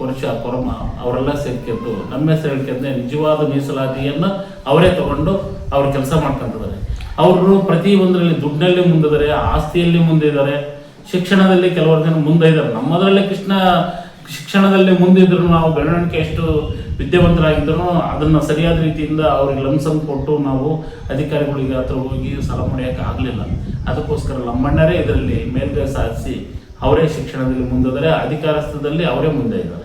ಕೊರಮ ಅವರೆಲ್ಲ ಸೇರ್ಕೊಂಡು ನಮ್ಮ ಹೆಸರು ಹೇಳ್ಕೊಂಡ್ರೆ ನಿಜವಾದ ಮೀಸಲಾತಿಯನ್ನು ಅವರೇ ತಗೊಂಡು ಅವ್ರು ಕೆಲಸ ಮಾಡ್ಕೊಂತಿದ್ದಾರೆ. ಅವರು ಪ್ರತಿ ಒಂದರಲ್ಲಿ ದುಡ್ಡಿನಲ್ಲಿ ಮುಂದಿದ್ದಾರೆ, ಆಸ್ತಿಯಲ್ಲಿ ಮುಂದಿದ್ದಾರೆ, ಶಿಕ್ಷಣದಲ್ಲಿ ಕೆಲವರು ಜನ ಮುಂದೆ ಇದ್ದಾರೆ. ನಮ್ಮದರಲ್ಲೇ ಶಿಕ್ಷಣದಲ್ಲಿ ಮುಂದಿದ್ರು ನಾವು ಬೆಳವಣಿಗೆ ಎಷ್ಟು ವಿದ್ಯಾವಂತರಾಗಿದ್ದರೂ ಅದನ್ನು ಸರಿಯಾದ ರೀತಿಯಿಂದ ಅವ್ರಿಗೆ ಲಂಸಮ್ ಕೊಟ್ಟು ನಾವು ಅಧಿಕಾರಿಗಳಿಗೆ ಹತ್ರ ಹೋಗಿ ಸಾಲ ಮಾಡೋಕ್ಕೆ ಆಗಲಿಲ್ಲ. ಅದಕ್ಕೋಸ್ಕರ ಲಂಬಣ್ಣರೇ ಇದರಲ್ಲಿ ಮೇಲ್ಗೈ ಸಾಧಿಸಿ ಅವರೇ ಶಿಕ್ಷಣದಲ್ಲಿ ಮುಂದಿದ್ದಾರೆ, ಅಧಿಕಾರಸ್ಥದಲ್ಲಿ ಅವರೇ ಮುಂದೆ ಇದ್ದಾರೆ.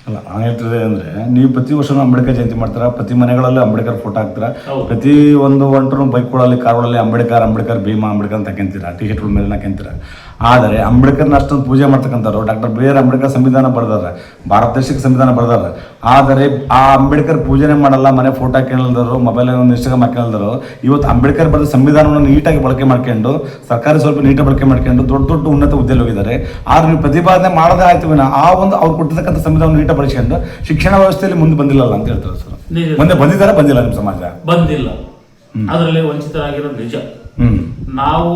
ಅಲ್ಲ, ನಾನು ಹೇಳ್ತಿದ್ದೆ ಅಂದರೆ ನೀವು ಪ್ರತಿ ವರ್ಷನೂ ಅಂಬೇಡ್ಕರ್ ಜಯಂತಿ ಮಾಡ್ತೀರಾ, ಪ್ರತಿ ಮನೆಗಳಲ್ಲಿ ಅಂಬೇಡ್ಕರ್ ಫೋಟೋ ಹಾಕ್ತೀರಾ, ಪ್ರತಿ ಒಂದು ಹೊಂಟರು ಬೈಕ್ಗಳಲ್ಲಿ ಕಾರ್ಗಳಲ್ಲಿ ಅಂಬೇಡ್ಕರ್ ಭೀಮಾ ಅಂಬೇಡ್ಕರ್ ಅಂತ ಹಾಕ್ಯಂತೀರಾ, ಟಿ ಶರ್ಟ್ಗಳ ಮೇಲೆ ಹಾಕ್ಯಂತೀರಾ. ಆದರೆ ಅಂಬೇಡ್ಕರ್ನ ಅಷ್ಟೊಂದು ಪೂಜೆ ಮಾಡ್ತಕ್ಕಂಥವ್ರು ಡಾಕ್ಟರ್ ಬಿ ಆರ್ ಅಂಬೇಡ್ಕರ್ ಸಂವಿಧಾನ ಬರೆದಾರೆ, ಭಾರತ ದೇಶಕ್ಕೆ ಸಂವಿಧಾನ ಬರೆದಾರೆ. ಆದರೆ ಆ ಅಂಬೇಡ್ಕರ್ ಪೂಜೆನೇ ಮಾಡಲ್ಲ, ಮನೆ ಫೋಟೋ ಹಾಕ್ಯಲ್ದರು, ಮೊಬೈಲ್ ಒಂದು ಇನ್ಸ್ಟಾಗ್ರಾಮ್ ಹಾಕ್ಯಲ್ದರು. ಇವತ್ತು ಅಂಬೇಡ್ಕರ್ ಬರೆದ ಸಂವಿಧಾನವನ್ನು ನೀಟಾಗಿ ಬಳಕೆ ಮಾಡ್ಕೊಂಡು ಸರ್ಕಾರಿ ಸ್ವಲ್ಪ ನೀಟಾಗಿ ಬಳಕೆ ಮಾಡ್ಕೊಂಡು ದೊಡ್ಡ ದೊಡ್ಡ ಉನ್ನತ ಹುದ್ದೆಯಲ್ಲಿ ಹೋಗಿದ್ದಾರೆ. ಆದರೆ ನೀವು ಪ್ರತಿಪಾದನೆ ಮಾಡದೇ ಆಯ್ತು ವಿನ ಆ ಒಂದು ಅವ್ರು ಕೊಟ್ಟಿರ್ತಕ್ಕಂಥ ಸಂವಿಧಾನ ನೀಟಾಗಿ ಬಳಸ್ಕೊಂಡು ಶಿಕ್ಷಣ ವ್ಯವಸ್ಥೆಯಲ್ಲಿ ಮುಂದೆ ಬಂದಿಲ್ಲ ಅಂತ ಹೇಳ್ತಾರೆ ಸರ್. ಮುಂದೆ ಬಂದಿದ್ದಾರೆ, ಬಂದಿಲ್ಲ ನಿಮ್ಮ ಸಮಾಜ ಬಂದಿಲ್ಲ,
ಅದರಲ್ಲಿ ವಂಚಿತರಾಗಿರೋದು ನಿಜ. ನಾವು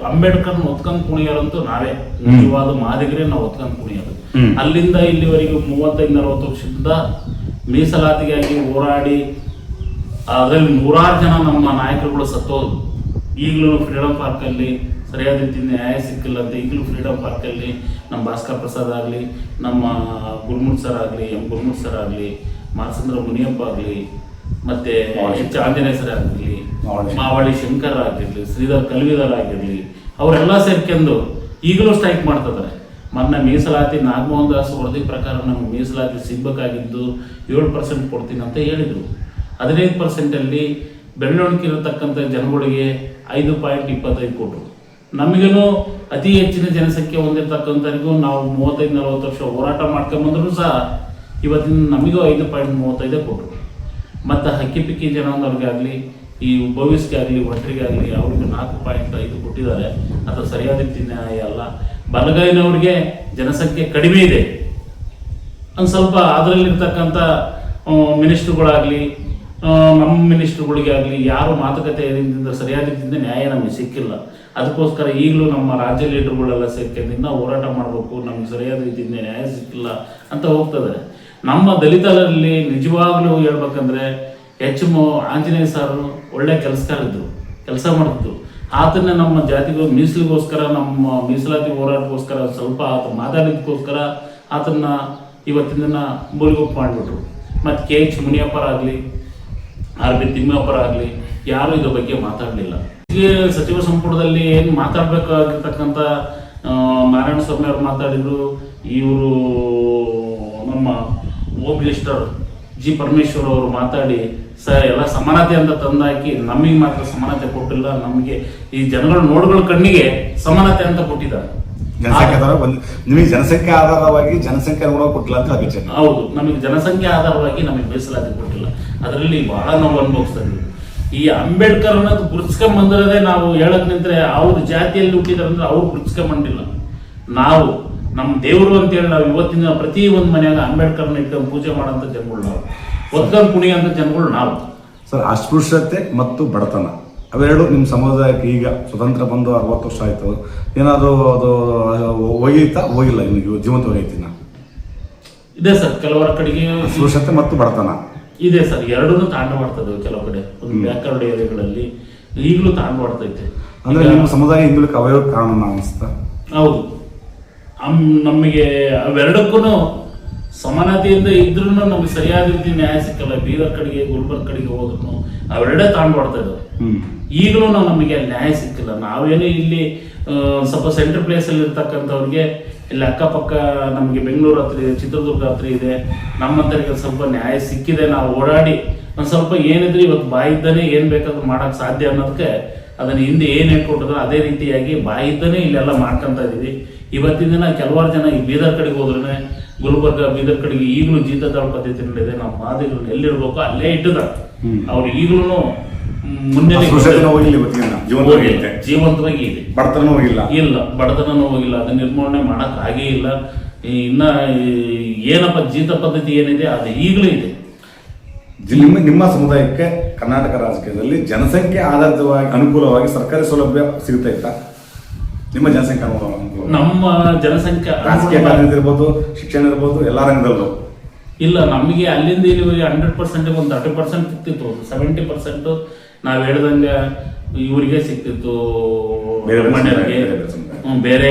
ಅಂಬೇಡ್ಕರ್ನ ಒತ್ಕೊಂಡು ಕುಣಿಯೋರಂತೂ ನಾವೇ ನಿಜವಾದ ಮಾದಿಗರೇ ನಾವು ಒತ್ಕೊಂಡು ಕುಣಿಯೋದು. ಅಲ್ಲಿಂದ ಇಲ್ಲಿವರೆಗೂ 35-40 ವರ್ಷದಿಂದ ಮೀಸಲಾತಿಗಾಗಿ ಹೋರಾಡಿ ಅದರಲ್ಲಿ 100 ಜನ ನಮ್ಮ ನಾಯಕರುಗಳು ಸತ್ತೋದು. ಈಗಲೂ ಫ್ರೀಡಂ ಪಾರ್ಕಲ್ಲಿ ಸರಿಯಾದ ರೀತಿಯಿಂದ ನ್ಯಾಯ ಸಿಕ್ಕಿಲ್ಲ ಅಂತ ಈಗಲೂ ಫ್ರೀಡಂ ಪಾರ್ಕಲ್ಲಿ ನಮ್ಮ ಭಾಸ್ಕರ್ ಪ್ರಸಾದ್ ಆಗಲಿ, ನಮ್ಮ ಗುರುಮೂರ್ತಿ ಸರ್ ಆಗಲಿ, ಗುರುಮೂರ್ತಿ ಸರ್ ಆಗಲಿ, ಮಾರಸಂದ್ರ ಮುನಿಯಪ್ಪ ಆಗಲಿ, ಮತ್ತು ಆಂಜನೇಯ ಸರ್ ಆಗಿರಲಿ, ಮಾವಳಿ ಶಂಕರ್ ಆಗಿರಲಿ, ಶ್ರೀಧರ್ ಕಲ್ವಿದಾರ್ ಆಗಿರಲಿ, ಅವರೆಲ್ಲ ಸೇರ್ಕೊಂಡು ಈಗಲೂ ಸ್ಟ್ರೈಕ್ ಮಾಡ್ತಿದ್ದಾರೆ. ಮೊನ್ನೆ ಮೀಸಲಾತಿ ನಾಗಮೋಹನ್ ದಾಸ್ ವರದಿ ಪ್ರಕಾರ ನಮಗೆ ಮೀಸಲಾತಿ ಸಿಗಬೇಕಾಗಿದ್ದು 7% ಕೊಡ್ತೀನಿ ಅಂತ ಹೇಳಿದರು. 15%ಅಲ್ಲಿ ಬೆಳವಣಿಗೆ ಇರತಕ್ಕಂಥ ಜನಗಳಿಗೆ 5.25 ಕೊಟ್ಟರು. ನಮಗೇನು ಅತಿ ಹೆಚ್ಚಿನ ಜನಸಂಖ್ಯೆ ಹೊಂದಿರತಕ್ಕಂಥವ್ರಿಗೂ ನಾವು 35-40 ವರ್ಷ ಹೋರಾಟ ಮಾಡ್ಕೊಂಬಂದ್ರೂ ಸಹ ಇವತ್ತಿನ ನಮಗೂ 5.35 ಕೊಟ್ಟರು. ಮತ್ತು ಹಕ್ಕಿಪಿಕ್ಕಿ ಜನಾಂಗದವ್ರಿಗೆ ಆಗಲಿ, ಈ ಭವಿಷ್ಯಕ್ಕೆ ಆಗಲಿ, ಒಟ್ಟರಿಗೆ ಆಗಲಿ ಅವ್ರಿಗೆ 4.5 ಕೊಟ್ಟಿದ್ದಾರೆ. ಅದು ಸರಿಯಾದ ರೀತಿ ನ್ಯಾಯ ಅಲ್ಲ. ಬಲಗೈನವ್ರಿಗೆ ಜನಸಂಖ್ಯೆ ಕಡಿಮೆ ಇದೆ, ಒಂದು ಸ್ವಲ್ಪ ಅದರಲ್ಲಿರ್ತಕ್ಕಂಥ ಮಿನಿಸ್ಟ್ರುಗಳಾಗಲಿ, ನಮ್ಮ ಮಿನಿಸ್ಟ್ರುಗಳಿಗೆ ಆಗಲಿ ಯಾರು ಮಾತುಕತೆಯಿಂದ ಸರಿಯಾದ ರೀತಿಯಿಂದ ನ್ಯಾಯ ನಮಗೆ ಸಿಕ್ಕಿಲ್ಲ. ಅದಕ್ಕೋಸ್ಕರ ಈಗಲೂ ನಮ್ಮ ರಾಜ್ಯ ಲೀಡರ್ಗಳೆಲ್ಲ ಸೇರ್ಕೊಂಡು ಇನ್ನೂ ಹೋರಾಟ ಮಾಡಬೇಕು, ನಮಗೆ ಸರಿಯಾದ ರೀತಿಯಿಂದ ನ್ಯಾಯ ಸಿಕ್ಕಿಲ್ಲ ಅಂತ ಹೋಗ್ತದೆ. ನಮ್ಮ ದಲಿತರಲ್ಲಿ ನಿಜವಾಗ್ಲೂ ಹೇಳ್ಬೇಕಂದ್ರೆ ಆಂಜನೇಯ ಸರ್ ಒಳ್ಳೆ ಕೆಲಸಗಾರಿದ್ರು, ಕೆಲಸ ಮಾಡ್ತಿದ್ರು. ಆತನ ನಮ್ಮ ಜಾತಿಗೂ ಮೀಸಲಿಗೋಸ್ಕರ, ನಮ್ಮ ಮೀಸಲಾತಿ ಹೋರಾಟಕ್ಕೋಸ್ಕರ ಸ್ವಲ್ಪ ಆತ ಮಾತಾಡಿದಕ್ಕೋಸ್ಕರ ಆತನ್ನ ಇವತ್ತಿನ ದಿನ ಮೂಲಿಗೊಪ್ಪು ಮಾಡಿಬಿಟ್ರು. ಮತ್ತು KH ಮುನಿಯಪ್ಪರಾಗಲಿ, RB ತಿಮ್ಮಪ್ಪರಾಗಲಿ ಯಾರೂ ಇದ್ರ ಬಗ್ಗೆ ಮಾತಾಡಲಿಲ್ಲ. ಸಚಿವ ಸಂಪುಟದಲ್ಲಿ ಏನು ಮಾತಾಡಬೇಕಾಗಿರ್ತಕ್ಕಂಥ ನಾರಾಯಣ ಸ್ವಾಮಿ ಅವರು ಮಾತಾಡಿದರು. ಇವರು ನಮ್ಮ ಹೋಮ್ ಮಿನಿಸ್ಟರ್ G ಪರಮೇಶ್ವರ್ ಅವರು ಮಾತಾಡಿ ಎಲ್ಲ ಸಮಾನತೆ ಅಂತ ತಂದಾಕಿ ನಮಗೆ ಮಾತ್ರ ಸಮಾನತೆ ಕೊಟ್ಟಿಲ್ಲ, ನಮಗೆ ಈ ಜನಗಳ ನೋಡುಗಳ ಕಣ್ಣಿಗೆ ಸಮಾನತೆ ಅಂತ ಕೊಟ್ಟಿದ್ದಾರೆ.
ನಿಮಗೆ ಜನಸಂಖ್ಯೆ ಆಧಾರವಾಗಿ ಜನಸಂಖ್ಯೆ ಕೊಟ್ಟಿಲ್ಲ ಅಂತ ಅಭಿಪ್ರಾಯ.
ಹೌದು, ನಮಗೆ ಜನಸಂಖ್ಯೆ ಆಧಾರವಾಗಿ ನಮಗೆ ಮೀಸಲಾತಿ ಕೊಟ್ಟಿಲ್ಲ. ಅದರಲ್ಲಿ ಬಹಳ ನಾವು ಅನುಭವಿಸ್ತಾ ಇದ್ದೀವಿ. ಈ ಅಂಬೇಡ್ಕರ್ ಅನ್ನೋದು ಗುರುತಿಸ್ಕೊಂಬಂದಿರೋದೇ ನಾವು ಹೇಳಕ್ ನಿಂತ್ರೆ ಅವ್ರ ಜಾತಿಯಲ್ಲಿ ಹುಟ್ಟಿದಾರೆ ಅಂದ್ರೆ ಅವ್ರು ಗುರುತಿಸ್ಕೊಂಬಂದಿಲ್ಲ. ನಾವು ನಮ್ಮ ದೇವರು ಅಂತೇಳಿ ನಾವು ಇವತ್ತಿನ ಪ್ರತಿ ಒಂದು ಮನೆಯಾಗ ಅಂಬೇಡ್ಕರ್ನ ಇಟ್ಕೊಂಡು ಪೂಜೆ ಮಾಡೋಂಥ ಜನಗಳು ನಾವು, ಒತ್ಕೊಂಡು ಕುಣಿಯೋಂಥ ಜನಗಳು ನಾವು.
ಸರ್, ಅಸ್ಪೃಶ್ಯತೆ ಮತ್ತು ಬಡತನ ಅವೆರಡು ನಿಮ್ಮ ಸಮುದಾಯಕ್ಕೆ ಈಗ ಸ್ವತಂತ್ರ ಬಂದು 60 ವರ್ಷ ಆಯಿತು, ಏನಾದರೂ ಅದು ಹೋಗಿಲ್ಲ ನಿಮಗೆ ಜೀವಂತ ಹೋಗೈತಿನ?
ಇದೆ ಸರ್, ಕೆಲವರ ಕಡೆಗೆ
ಅಸ್ಪೃಶ್ಯತೆ ಮತ್ತು ಬಡತನ
ಇದೆ ಸರ್, ಎರಡೂ ತಾಂಡ ಮಾಡ್ತದೆ. ಕೆಲವು ಕಡೆ ಒಂದು ಬ್ಯಾಕ್ವರ್ಡ್ ಏರಿಯಾಗಳಲ್ಲಿ ಈಗಲೂ ತಾಂಡ ಮಾಡ್ತೈತೆ.
ಅಂದ್ರೆ ನಿಮ್ಮ ಸಮುದಾಯ ಹಿಂದುಳಿಕೆ ಅವಯವ ಕಾರಣ ಅನಿಸ್ತಾ?
ಹೌದು, ನಮಗೆ ಅವೆರಡಕ್ಕೂ ಸಮಾನತೆಯಿಂದ ಇದ್ರೂ ನಮಗೆ ಸರಿಯಾದ ರೀತಿ ನ್ಯಾಯ ಸಿಕ್ಕಲ್ಲ. ಬೀದರ್ ಕಡೆಗೆ ಗುಲ್ಬರ್ಗ ಕಡೆಗೆ ಹೋದ್ರು ಅವೆರಡೇ ತಾಂಡ್ ಮಾಡ್ತಾ ಇದ್ದಾವೆ. ಈಗಲೂ ನಮಗೆ ನ್ಯಾಯ ಸಿಕ್ಕಿಲ್ಲ. ನಾವೇನು ಇಲ್ಲಿ ಸ್ವಲ್ಪ ಸೆಂಟ್ರಲ್ ಪ್ಲೇಸಲ್ಲಿ ಇರ್ತಕ್ಕಂಥವ್ರಿಗೆ ಇಲ್ಲಿ ಅಕ್ಕಪಕ್ಕ ನಮಗೆ ಬೆಂಗಳೂರು ಹತ್ರ ಇದೆ, ಚಿತ್ರದುರ್ಗ ಹತ್ರ ಇದೆ, ನಮ್ಮಂತರಿಗೆ ಸ್ವಲ್ಪ ನ್ಯಾಯ ಸಿಕ್ಕಿದೆ. ನಾವು ಓಡಾಡಿ ಒಂದು ಸ್ವಲ್ಪ ಏನಿದ್ರೆ ಇವತ್ತು ಬಾಯಿದ್ದಾನೆ ಏನು ಬೇಕಾದ್ರೂ ಮಾಡೋಕ್ಕೆ ಸಾಧ್ಯ ಅನ್ನೋದಕ್ಕೆ ಅದನ್ನು ಹಿಂದೆ ಏನು ಹೇಳ್ಕೊಟ್ಟಿದ್ರು ಅದೇ ರೀತಿಯಾಗಿ ಬಾಯಿದ್ದಾನೆ ಇಲ್ಲೆಲ್ಲ ಮಾಡ್ಕೊತಾ ಇದ್ದೀವಿ. ಇವತ್ತಿನ ದಿನ ಕೆಲವಾರು ಜನ ಈ ಬೀದರ್ ಕಡೆಗೆ ಹೋದ್ರೆ ಗುಲ್ಬರ್ಗ ಬೀದರ್ ಕಡೆಗೆ ಈಗಲೂ ಜೀತದಾಳ ಪದ್ಧತಿ ನಡೆದಿದೆ. ನಮ್ಮ ಮಾದಿಗಳು ಎಲ್ಲಿರ್ಬೇಕು ಅಲ್ಲೇ ಇಟ್ಟಿದ್ದಾರೆ. ಅವ್ರು ಈಗಲೂ ಮುಂದೆ ಜೀವಂತವಾಗಿ ಇದೆ.
ಬಡತನ ಹೋಗಿಲ್ಲ,
ಇಲ್ಲ ಬಡತನೂ ಹೋಗಿಲ್ಲ. ಅದನ್ನ ನಿರ್ಮೂಲನೆ ಮಾಡಕ್ ಆಗೇ ಇಲ್ಲ. ಇನ್ನ ಏನಪ್ಪ ಜೀತ ಪದ್ಧತಿ ಏನಿದೆ ಅದು ಈಗಲೂ ಇದೆ.
ನಿಮ್ಮ ಸಮುದಾಯಕ್ಕೆ ಕರ್ನಾಟಕ ರಾಜಕೀಯದಲ್ಲಿ ಜನಸಂಖ್ಯೆ ಆಧಾರಿತವಾಗಿ ಅನುಕೂಲವಾಗಿ ಸರ್ಕಾರಿ ಸೌಲಭ್ಯ ಸಿಗ್ತಾ ಇತ್ತಾ? ನಿಮ್ಮ ಜನಸಂಖ್ಯೆ
ನಮ್ಮ ಜನಸಂಖ್ಯೆ
ರಾಜಕೀಯ ಇರ್ಬೋದು, ಶಿಕ್ಷಣ ಇರ್ಬೋದು, ಎಲ್ಲ ರಂಗದಲ್ಲೂ
ಇಲ್ಲ. ನಮಗೆ ಅಲ್ಲಿಂದ ಇಲ್ಲಿ 100% ಒಂದು 30% ಸಿಕ್ತಿತ್ತು. 70% ನಾವು ಹೇಳ್ದಂಗೆ ಇವರಿಗೆ ಸಿಕ್ತಿತ್ತು, ಬೇರೆ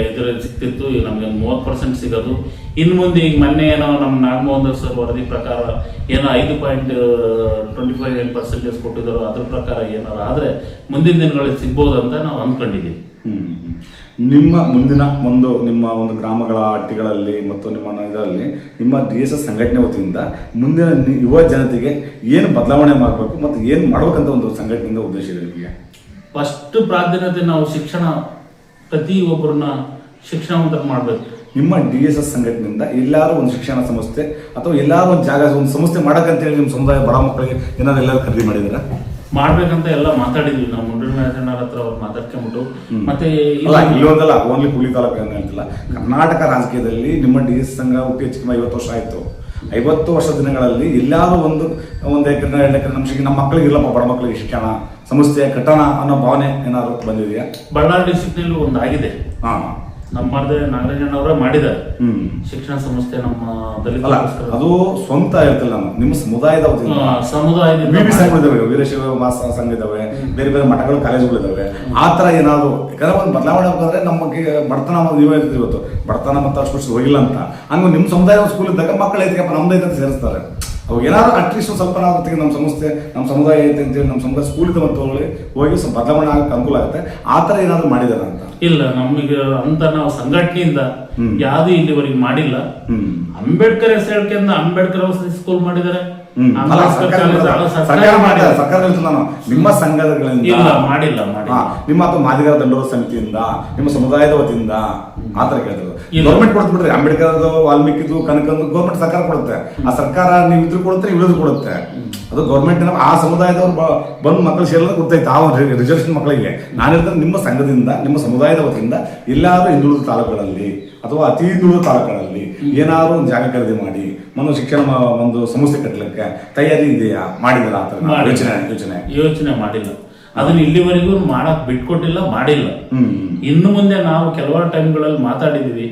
ಇದ್ರಲ್ಲಿ ಸಿಕ್ತಿತ್ತು. ನಮಗೆ 30% ಸಿಗೋದು. ಇನ್ನು ಮುಂದೆ ಈಗ ಮೊನ್ನೆ ಏನೋ ನಮ್ಮ ನಾಗಮೋಹನ್ ಸರ್ ವರದಿ ಪ್ರಕಾರ ಏನೋ 5.25% ಕೊಟ್ಟಿದ್ರು. ಅದ್ರ ಪ್ರಕಾರ ಏನಾರ ಆದರೆ ಮುಂದಿನ ದಿನಗಳಲ್ಲಿ ಸಿಗ್ಬೋದು ಅಂತ ನಾವು ಅಂದ್ಕೊಂಡಿದ್ದೀವಿ.
ನಿಮ್ಮ ಮುಂದಿನ ನಿಮ್ಮ ಒಂದು ಗ್ರಾಮಗಳ ಹಟ್ಟಿಗಳಲ್ಲಿ ಮತ್ತು ನಿಮ್ಮ ಇದರಲ್ಲಿ ನಿಮ್ಮ DSS ಸಂಘಟನೆ ವತಿಯಿಂದ ಮುಂದಿನ ಯುವ ಜನತೆಗೆ ಏನು ಬದಲಾವಣೆ ಮಾಡಬೇಕು ಮತ್ತು ಏನು ಮಾಡ್ಬೇಕಂತ ಒಂದು ಸಂಘಟನೆಯಿಂದ ಉದ್ದೇಶ ಇದೆ ನಿಮಗೆ?
ಫಸ್ಟ್ ಪ್ರಾಧಾನ್ಯತೆ ನಾವು ಶಿಕ್ಷಣ, ಪ್ರತಿಯೊಬ್ಬರನ್ನ ಶಿಕ್ಷಣವಂತರ ಮಾಡಬೇಕು.
ನಿಮ್ಮ DSS ಸಂಘಟನೆಯಿಂದ ಎಲ್ಲಾರು ಒಂದು ಶಿಕ್ಷಣ ಸಂಸ್ಥೆ ಅಥವಾ ಎಲ್ಲಾರು ಒಂದು ಜಾಗ ಒಂದು ಸಂಸ್ಥೆ ಮಾಡಕ್ಕಂತೇಳಿ ನಿಮ್ಮ ಸಮುದಾಯ ಬಡ ಮಕ್ಕಳಿಗೆ ಏನಾದ್ರು ಎಲ್ಲರೂ ಖರೀದಿ ಮಾಡಿದ್ದೀರಾ?
ಮಾಡ್ಬೇಕಂತ ಎಲ್ಲ ಮಾತಾಡಿದ್ವಿ ನಾವು. ಮುಂಡೂರು ನಾಯಕಣ್ಣರ ಹತ್ರ ಅವ್ರು ಮಾತಾಡ್ಕೊಂಡ್ಬಿಟ್ಟು ಮತ್ತೆ
ಇಲ್ಲೊಂದಲ್ಲ, ಓನ್ಲಿ ಹುಲಿ ತಾಲೂಕು ಅಂತಿಲ್ಲ, ಕರ್ನಾಟಕ ರಾಜಕೀಯದಲ್ಲಿ ನಿಮ್ಮ DSS ಸಂಘ ಹುಟ್ಟಿ ಹೆಚ್ಚು 50 ವರ್ಷ ಆಯಿತು. 50 ವರ್ಷ ದಿನಗಳಲ್ಲಿ ಎಲ್ಲಾರು ಒಂದು 1 ಎಕರೆ 2 ಎಕರೆ ನಮ್ಮ ಮಕ್ಕಳಿಗೆ ಇಲ್ಲಪ್ಪ, ಬಡ ಮಕ್ಕಳಿಗೆ ಶಿಕ್ಷಣ ಸಂಸ್ಥೆ ಕಟ್ಟಣ ಅನ್ನೋ ಭಾವನೆ ಏನಾದ್ರು ಬಂದಿದೆಯಾ?
ಬಳ್ಳಾರಿ ಡಿಸ್ಟ್ರಿಕ್ಟ್ನಲ್ಲಿ ಒಂದು ಆಗಿದೆ. ನಮ್ಮ ನಾಗರಾಜಣ್ಣವರೇ ಮಾಡಿದ್ದಾರೆ ಶಿಕ್ಷಣ ಸಂಸ್ಥೆ ನಮ್ಮ ದಲಿತ.
ಅದು ಸ್ವಂತ ಹೇಳ್ತಿಲ್ಲ, ನಾನು ನಿಮ್ಮ ಸಮುದಾಯದ
ಸಮುದಾಯದಿಂದ
ವೀರಶೈವ ಮಾಸ ಸಂಘ ಇದಾವೆ, ಬೇರೆ ಬೇರೆ ಮಠಗಳು ಕಾಲೇಜುಗಳಿದಾವೆ. ಆ ತರ ಏನಾದ್ರು ಯಾಕಂದ್ರೆ ಒಂದು ಬದಲಾವಣೆ ಆಗ್ಬೇಕಂದ್ರೆ ನಮಗೆ ಬಡತನ ಇವತ್ತು ಬಡತನ ಮತ್ತು ಅಷ್ಟು ಹೋಗಿಲ್ಲ ಅಂತ ಹಂಗ ನಿಮ್ಮ ಸಮುದಾಯ ಸ್ಕೂಲ್ ಇದ್ದಾಗ ಮಕ್ಕಳು ಐತಿಗಪ್ಪ ನಮ್ದು ಐತೆ ಅಂತ ಸೇರಿಸ್ತಾರೆ. ಅವಾಗ ಏನಾದ್ರು ಅಟ್ಲೀಸ್ಟ್ ಸ್ವಲ್ಪ ನಾವು ನಮ್ಮ ಸಂಸ್ಥೆ ನಮ್ಮ ಸಮುದಾಯ ಐತೆ ಅಂತೇಳಿ ನಮ್ಮ ಸಮುದಾಯ ಸ್ಕೂಲ್ ಇದೆ ಮತ್ತು ಹೋಗಿ ಸ್ವಲ್ಪ ಬದಲಾವಣೆ ಆಗಕ್ಕೆ ಅನುಕೂಲ ಆಗುತ್ತೆ. ಆ ತರ ಏನಾದ್ರು ಮಾಡಿದಾರ ಅಂತ? ಇಲ್ಲ, ನಮಗೆ ಅಂತ ನಾವು ಸಂಘಟನೆಯಿಂದ ಯಾವ್ದು ಇಲ್ಲಿವರೆಗೆ ಮಾಡಿಲ್ಲ. ಅಂಬೇಡ್ಕರ್ ಹೆಸರು ಹೇಳ್ಕೊಂಡು ಅಂಬೇಡ್ಕರ್ ಸ್ಕೂಲ್ ಮಾಡಿದ್ದಾರೆ, ಸರ್ಕಾರ ನಿಮ್ಮ ಸಂಘಗಳಿಂದ ಮಾಡಿಲ್ಲ. ನಿಮ್ಮ ಅಥವಾ ಮಾದಿಗರ ದಂಡೋರ ಸಮಿತಿಯಿಂದ ನಿಮ್ಮ ಸಮುದಾಯದ ವತಿಯಿಂದ ಆತರ ಕೇಳಿದ್ರು. ಗೌರ್ಮೆಂಟ್ ಕೊಡ್ತು ಬಿಡ್ರಿ, ಅಂಬೇಡ್ಕರ್ ವಾಲ್ಮೀಕಿದು ಕನಕಂದು ಗೌರ್ಮೆಂಟ್ ಸರ್ಕಾರ ಕೊಡುತ್ತೆ. ಆ ಸರ್ಕಾರ ನೀವು ಇದ್ರು ಕೊಡುತ್ತೆ, ಇಳಿದು ಕೊಡುತ್ತೆ. ಅದು ಗೌರ್ಮೆಂಟ್ ಆ ಸಮುದಾಯದವ್ರು ಬಂದು ಮಕ್ಕಳು ಸೇರಲು ಗೊತ್ತೈತೆ ಆ ರಿಸರ್ವೇಷನ್ ಮಕ್ಕಳಿಗೆ. ನಾನು ಹೇಳ್ತಾರೆ ನಿಮ್ಮ ಸಂಘದಿಂದ ನಿಮ್ಮ ಸಮುದಾಯದ ವತಿಯಿಂದ ಎಲ್ಲಾದ್ರೂ ಹಿಂದುಳಿದ ತಾಲೂಕುಗಳಲ್ಲಿ ಅಥವಾ ಅತಿ ಹಿಂದುಳಿದ ತಾಲೂಕುಗಳಲ್ಲಿ ಏನಾದ್ರು ಒಂದು ಜಾಗ ಖರೀದಿ ಮಾಡಿ ಒಂದು ಶಿಕ್ಷಣ ಒಂದು ಸಂಸ್ಥೆ ಕಟ್ಟಲಿಕ್ಕೆ ತಯಾರಿ ಇದೆಯಾ? ಮಾಡಿದ್ರ ಆ ತರ
ಯೋಚನೆ ಮಾಡಿಲ್ಲ. ಅದನ್ನ ಇಲ್ಲಿವರೆಗೂ ಮಾಡಕ್ ಬಿಟ್ಕೊಟ್ಟಿಲ್ಲ, ಮಾಡಿಲ್ಲ. ಇನ್ನು ಮುಂದೆ ನಾವು ಕೆಲವಾರು ಟೈಮ್ಗಳಲ್ಲಿ ಮಾತಾಡಿದೀವಿ.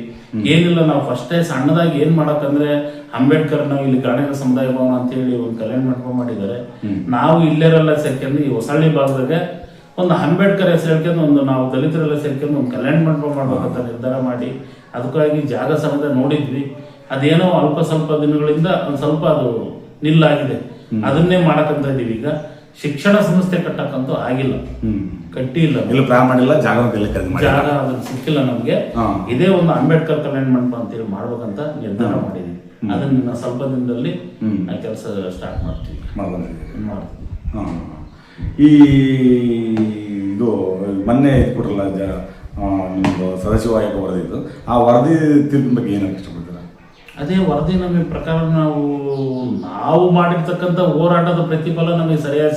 ಏನಿಲ್ಲ, ನಾವು ಫಸ್ಟೇ ಸಣ್ಣದಾಗಿ ಏನ್ ಮಾಡಕ್ಕಂದ್ರೆ ಅಂಬೇಡ್ಕರ್ ನಾವು ಇಲ್ಲಿ ಗಾಣಿಗ ಸಮುದಾಯ ಭವನ ಅಂತ ಹೇಳಿ ಒಂದು ಕಲ್ಯಾಣ ಮಂಟಪ ಮಾಡಿದ್ದಾರೆ. ನಾವು ಇಲ್ಲೇರೆಲ್ಲ ಸೇರ್ಕೊಂಡು ಈ ಹೊಸಳ್ಳಿ ಭಾಗದಾಗ ಒಂದು ಅಂಬೇಡ್ಕರ್ ಹೆಸರು ಹೇಳ್ಕೊಂಡು ಒಂದು ನಾವು ದಲಿತರೆಲ್ಲ ಸೇರ್ಕೊಂಡು ಒಂದು ಕಲ್ಯಾಣ ಮಂಟಪ ಮಾಡ್ಬೇಕಂತ ನಿರ್ಧಾರ ಮಾಡಿ ಅದಕ್ಕಾಗಿ ಜಾಗ ಸಮೇತ ನೋಡಿದ್ವಿ. ಅದೇನೋ ಅಲ್ಪ ಸ್ವಲ್ಪ ದಿನಗಳಿಂದ ಒಂದು ಸ್ವಲ್ಪ ಅದು ನಿಲ್ಲಾಗಿದೆ. ಅದನ್ನೇ ಮಾಡಕ್ಕಂತ ಇದೀವಿ. ಈಗ ಶಿಕ್ಷಣ ಸಂಸ್ಥೆ ಕಟ್ಟಕ್ಕಂತೂ ಆಗಿಲ್ಲ, ಕಟ್ಟಿಲ್ಲ,
ಪ್ಲಾನ್ ಮಾಡಿಲ್ಲ, ಜಾಗ
ಅದನ್ನ ಸಿಕ್ಕಿಲ್ಲ ನಮ್ಗೆ. ಇದೇ ಒಂದು ಅಂಬೇಡ್ಕರ್ ಕಲ್ಯಾಣ ಮಂಟಪ ಅಂತೇಳಿ ಮಾಡ್ಬೇಕಂತ ನಿರ್ಧಾರ ಮಾಡಿದೀವಿ. ಅದನ್ನ ಸ್ವಲ್ಪ ದಿನದಲ್ಲಿ ಕೆಲಸ ಸ್ಟಾರ್ಟ್ ಮಾಡ್ತೀವಿ.
ಈ ಇದು ಮೊನ್ನೆ ಕೊಟ್ರಲ್ಲ ನಿಮ್ದು ಸದಾಶಿವ ಆಯೋಗ ವರದಿ ಇದ್ದು, ಆ ವರದಿ ತೀರ್ಪಿನ ಬಗ್ಗೆ ಏನಕ್ಕೆ ಇಷ್ಟಪಡ್ತೀರಾ?
ಅದೇ ವರದಿ ನಮಗೆ ಪ್ರಕಾರ ನಾವು ಮಾಡಿರ್ತಕ್ಕಂಥ ಹೋರಾಟದ ಪ್ರತಿಫಲ ನಮಗೆ ಸರಿಯಾಗಿ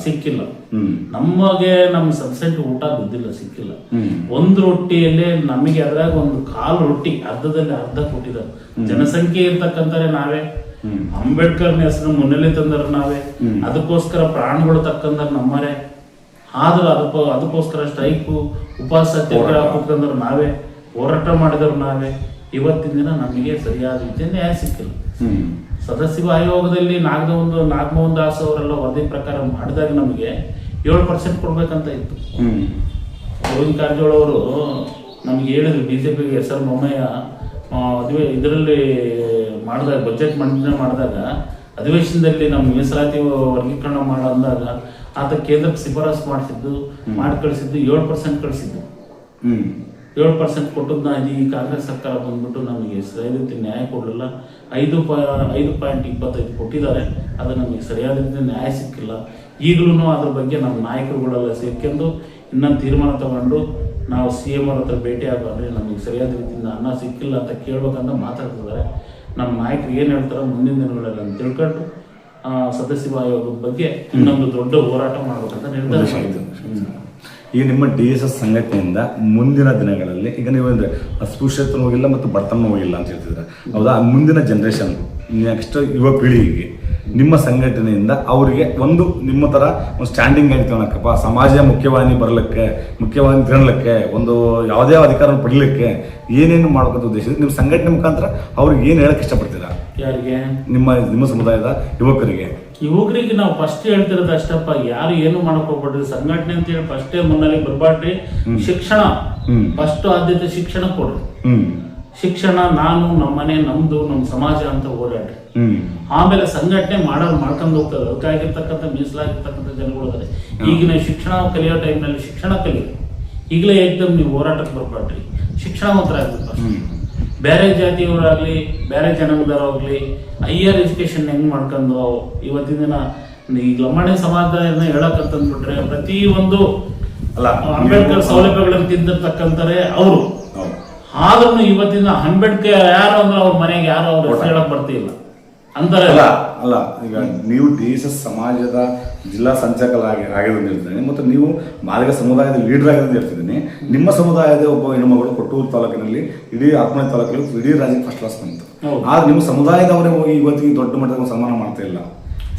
ಸಿಕ್ಕಿಲ್ಲ. ನಮಗೆ ನಮ್ಮ ಸಬ್ಸಿಡಿ ಊಟ ಬಿದ್ದಿಲ್ಲ, ಸಿಕ್ಕಿಲ್ಲ. ಒಂದು ರೊಟ್ಟಿಯಲ್ಲೇ ನಮಗೆ ಅದ್ರಾಗ ಒಂದು ಕಾಲು ರೊಟ್ಟಿ ಅರ್ಧದಲ್ಲಿ ಅರ್ಧ ಕೊಟ್ಟಿದ್ದಾರೆ. ಜನಸಂಖ್ಯೆ ಇರ್ತಕ್ಕಂಥವ್ರೆ ನಾವೇ, ಅಂಬೇಡ್ಕರ್ ಹೆಸರು ಮುನ್ನೆಲೆ ತಂದ್ರೆ ನಾವೇ, ಅದಕ್ಕೋಸ್ಕರ ಪ್ರಾಣಗಳು ತಕ್ಕಂದ್ರೆ ನಮ್ಮರೇ. ಆದ್ರೂ ಅದಕ್ಕೋಸ್ಕರ ಸ್ಟ್ರೈಕು ಉಪವಾಸ ಸತ್ಯಾಗ್ರಹ ಕೂತ್ಕೊಂಡ್ರು ನಾವೇ, ಹೋರಾಟ ಮಾಡಿದವ್ರು ನಾವೇ. ಇವತ್ತಿನ ದಿನ ನಮಗೆ ಸರಿಯಾದ ರೀತಿಯ ನ್ಯಾಯ ಸಿಕ್ಕಿಲ್ಲ. ಸದಸ್ಯ ಆಯೋಗದಲ್ಲಿ ನಾಗಮೋಹನ್ ದಾಸ್ ಅವರೆಲ್ಲ ವರದಿ ಪ್ರಕಾರ ಮಾಡಿದಾಗ ನಮಗೆ 7% ಕೊಡ್ಬೇಕಂತ ಇತ್ತು. ಗೋವಿಂದ ಕಾರಜೋಳ ಅವರು ನಮ್ಗೆ ಹೇಳಿದ್ರು, ಬಿಜೆಪಿಗೆ ಎಸ್ ಆರ್ ಬೊಮ್ಮಯ್ಯ ಇದರಲ್ಲಿ ಮಾಡಿದಾಗ, ಬಜೆಟ್ ಮಂಡನೆ ಮಾಡಿದಾಗ, ಅಧಿವೇಶನದಲ್ಲಿ ನಮ್ಮ ಮೀಸಲಾತಿ ವರ್ಗೀಕರಣ ಅಂದಾಗ ಆತ ಕೇಂದ್ರಕ್ಕೆ ಶಿಫಾರಸು ಮಾಡಿ ಕಳಿಸಿದ್ದು 7% ಕಳಿಸಿದ್ದು. 7% ಕೊಟ್ಟದ್ನ ಈ ಕಾಂಗ್ರೆಸ್ ಸರ್ಕಾರ ಬಂದ್ಬಿಟ್ಟು ನಮಗೆ ಸರಿಯಾದ ರೀತಿ ನ್ಯಾಯ ಕೊಡಲಿಲ್ಲ. 5.25 ಕೊಟ್ಟಿದ್ದಾರೆ, ಅದು ನಮಗೆ ಸರಿಯಾದ ರೀತಿ ನ್ಯಾಯ ಸಿಕ್ಕಿಲ್ಲ. ಈಗಲೂ ಅದ್ರ ಬಗ್ಗೆ ನಮ್ಮ ನಾಯಕರುಗಳೆಲ್ಲ ಸೇರ್ಕೊಂಡು ಇನ್ನೊಂದು ತೀರ್ಮಾನ ತಗೊಂಡು ನಾವು CM ಅವ್ರ ಹತ್ರ ಭೇಟಿ ಆಗೋದ್ರೆ ನಮಗೆ ಸರಿಯಾದ ರೀತಿಯಿಂದ ಅನ್ನ ಸಿಕ್ಕಿಲ್ಲ ಅಂತ ಕೇಳ್ಬೇಕಂತ ಮಾತಾಡ್ತಿದ್ದಾರೆ. ನಮ್ಮ ನಾಯಕರು ಏನು ಹೇಳ್ತಾರೋ ಮುಂದಿನ ದಿನಗಳೆಲ್ಲ ತಿಳ್ಕೊಂಡು ಸದಸ್ಯ ಆಯೋಗದ ಬಗ್ಗೆ ಇನ್ನೊಂದು ದೊಡ್ಡ ಹೋರಾಟ ಮಾಡ್ಬೇಕಂತ ನಿರ್ಧಾರ ಮಾಡಿದ್ರು.
ಈಗ ನಿಮ್ಮ DSS ಸಂಘಟನೆಯಿಂದ ಮುಂದಿನ ದಿನಗಳಲ್ಲಿ, ಈಗ ನೀವು ಅಂದರೆ ಅಸ್ಪೃಶ್ಯತನೂ ಹೋಗಿಲ್ಲ ಮತ್ತು ಬಡತನೂ ಹೋಗಿಲ್ಲ ಅಂತ ಹೇಳ್ತಿದ್ರೆ, ಹೌದಾ? ಮುಂದಿನ ಜನ್ರೇಷನ್, ನೆಕ್ಸ್ಟ್ ಯುವ ಪೀಳಿಗೆಗೆ ನಿಮ್ಮ ಸಂಘಟನೆಯಿಂದ ಅವರಿಗೆ ಒಂದು ನಿಮ್ಮ ಥರ ಒಂದು ಸ್ಟ್ಯಾಂಡಿಂಗ್ ಆಗಿ ತಗೊಳಕ್ಕಪ್ಪ, ಸಮಾಜ ಮುಖ್ಯವಾಹಿನಿ ಬರಲಿಕ್ಕೆ, ಮುಖ್ಯವಾಹಿನಿ ತಿನ್ನಲಿಕ್ಕೆ, ಒಂದು ಯಾವುದೇ ಅಧಿಕಾರ ಪಡಲಿಕ್ಕೆ ಏನೇನು ಮಾಡ್ಬೇಕಂತ ಉದ್ದೇಶಿಸಿ ನಿಮ್ಮ ಸಂಘಟನೆ ಮುಖಾಂತರ ಅವ್ರಿಗೆ ಏನು ಹೇಳಕ್ಕೆ ಇಷ್ಟಪಡ್ತೀರಾ?
ಯಾರಿಗೆ?
ನಿಮ್ಮ ಸಮುದಾಯದ ಯುವಕರಿಗೆ
ನಾವು ಫಸ್ಟ್ ಹೇಳ್ತಿರೋದು ಅಷ್ಟಪ್ಪ, ಯಾರು ಏನು ಮಾಡಕ್ ಹೋಗ್ಬೇಡ್ರಿ. ಸಂಘಟನೆ ಅಂತ ಹೇಳಿ ಫಸ್ಟೇ ಮುನ್ನಲ್ಲಿ ಬರ್ಬಾಡ್ರಿ. ಶಿಕ್ಷಣ ಫಸ್ಟ್ ಆದ್ಯತೆ ಶಿಕ್ಷಣ ಕೊಡ್ರಿ. ಶಿಕ್ಷಣ, ನಾನು, ನಮ್ಮನೆ, ನಮ್ದು, ನಮ್ಮ ಸಮಾಜ ಅಂತ ಓಡಾಡ್ರಿ. ಆಮೇಲೆ ಸಂಘಟನೆ ಮಾಡ್ಕೊಂಡು ಹೋಗ್ತದೆ. ಅದಕ್ಕಾಗಿರ್ತಕ್ಕಂಥ ಮೀಸಲಾಗಿರ್ತಕ್ಕಂಥ ಜನಗಳು ಅದಾರೆ. ಈಗಿನ ಶಿಕ್ಷಣ ಕಲಿಯೋ ಟೈಮ್ನಲ್ಲಿ ಶಿಕ್ಷಣ ಕಲಿಯಿರಿ. ಈಗಲೇ ಏಕ್ದಮ್ ನೀವು ಹೋರಾಟಕ್ಕೆ ಬರ್ಬಾಡ್ರಿ. ಶಿಕ್ಷಣವಂತರಾಗ್ಬೇಕು. ಬೇರೆ ಜಾತಿಯವರಾಗ್ಲಿ, ಬೇರೆ ಜನಾಂಗದವರಾಗ್ಲಿ ಹೈಯರ್ ಎಜುಕೇಶನ್ ಹೆಂಗ್ ಮಾಡ್ಕೊಂಡು ಇವತ್ತಿನ ದಿನ ಈಗ ಲಂಬಾಣಿ ಸಮಾಜನ ಹೇಳಕ್ಕಂತಂದ್ಬಿಟ್ರೆ ಪ್ರತಿಯೊಂದು ಅಂಬೇಡ್ಕರ್ ಸೌಲಭ್ಯಗಳನ್ನು ತಿಂದಿರ್ತಕ್ಕಂತಾರೆ ಅವರು. ಆದ್ರೂ ಇವತ್ತಿನ ಅಂಬೇಡ್ಕರ್ ಯಾರು ಅಂದ್ರೆ ಅವ್ರ ಮನೆಗೆ ಯಾರು ಅವ್ರ ಹೆಸರು ಹೇಳಕ್ ಬರ್ತಿಲ್ಲ ಅಂತಾರೆ.
ಅಲ್ಲ, ಈಗ ನೀವು DSS ಸಮಾಜದ ಜಿಲ್ಲಾ ಸಂಚಾಲಕರಾಗಿ ಆಗಿರೋದು ಹೇಳ್ತೀನಿ, ಮತ್ತು ನೀವು ಮಾದಿಗ ಸಮುದಾಯದ ಲೀಡರ್ ಆಗಿರೋದು ಹೇಳ್ತಿದ್ದೀನಿ. ನಿಮ್ಮ ಸಮುದಾಯದ ಒಬ್ಬ ಹೆಣ್ಣುಮಗಳು ಕೊಟ್ಟೂರು ತಾಲೂಕಿನಲ್ಲಿ, ಇಡೀ 10ನೇ ತಾಲೂಕಲ್ಲಿ ಇಡೀ ರಾಜ್ಯಕ್ಕೆ ಫಸ್ಟ್ ಕ್ಲಾಸ್ ಬಂತು. ಆದ್ರೆ ನಿಮ್ಮ ಸಮುದಾಯದವರೇ ಹೋಗಿ ಇವತ್ತಿಗೆ ದೊಡ್ಡ ಮಟ್ಟದ ಸನ್ಮಾನ ಮಾಡ್ತಾ ಇಲ್ಲ.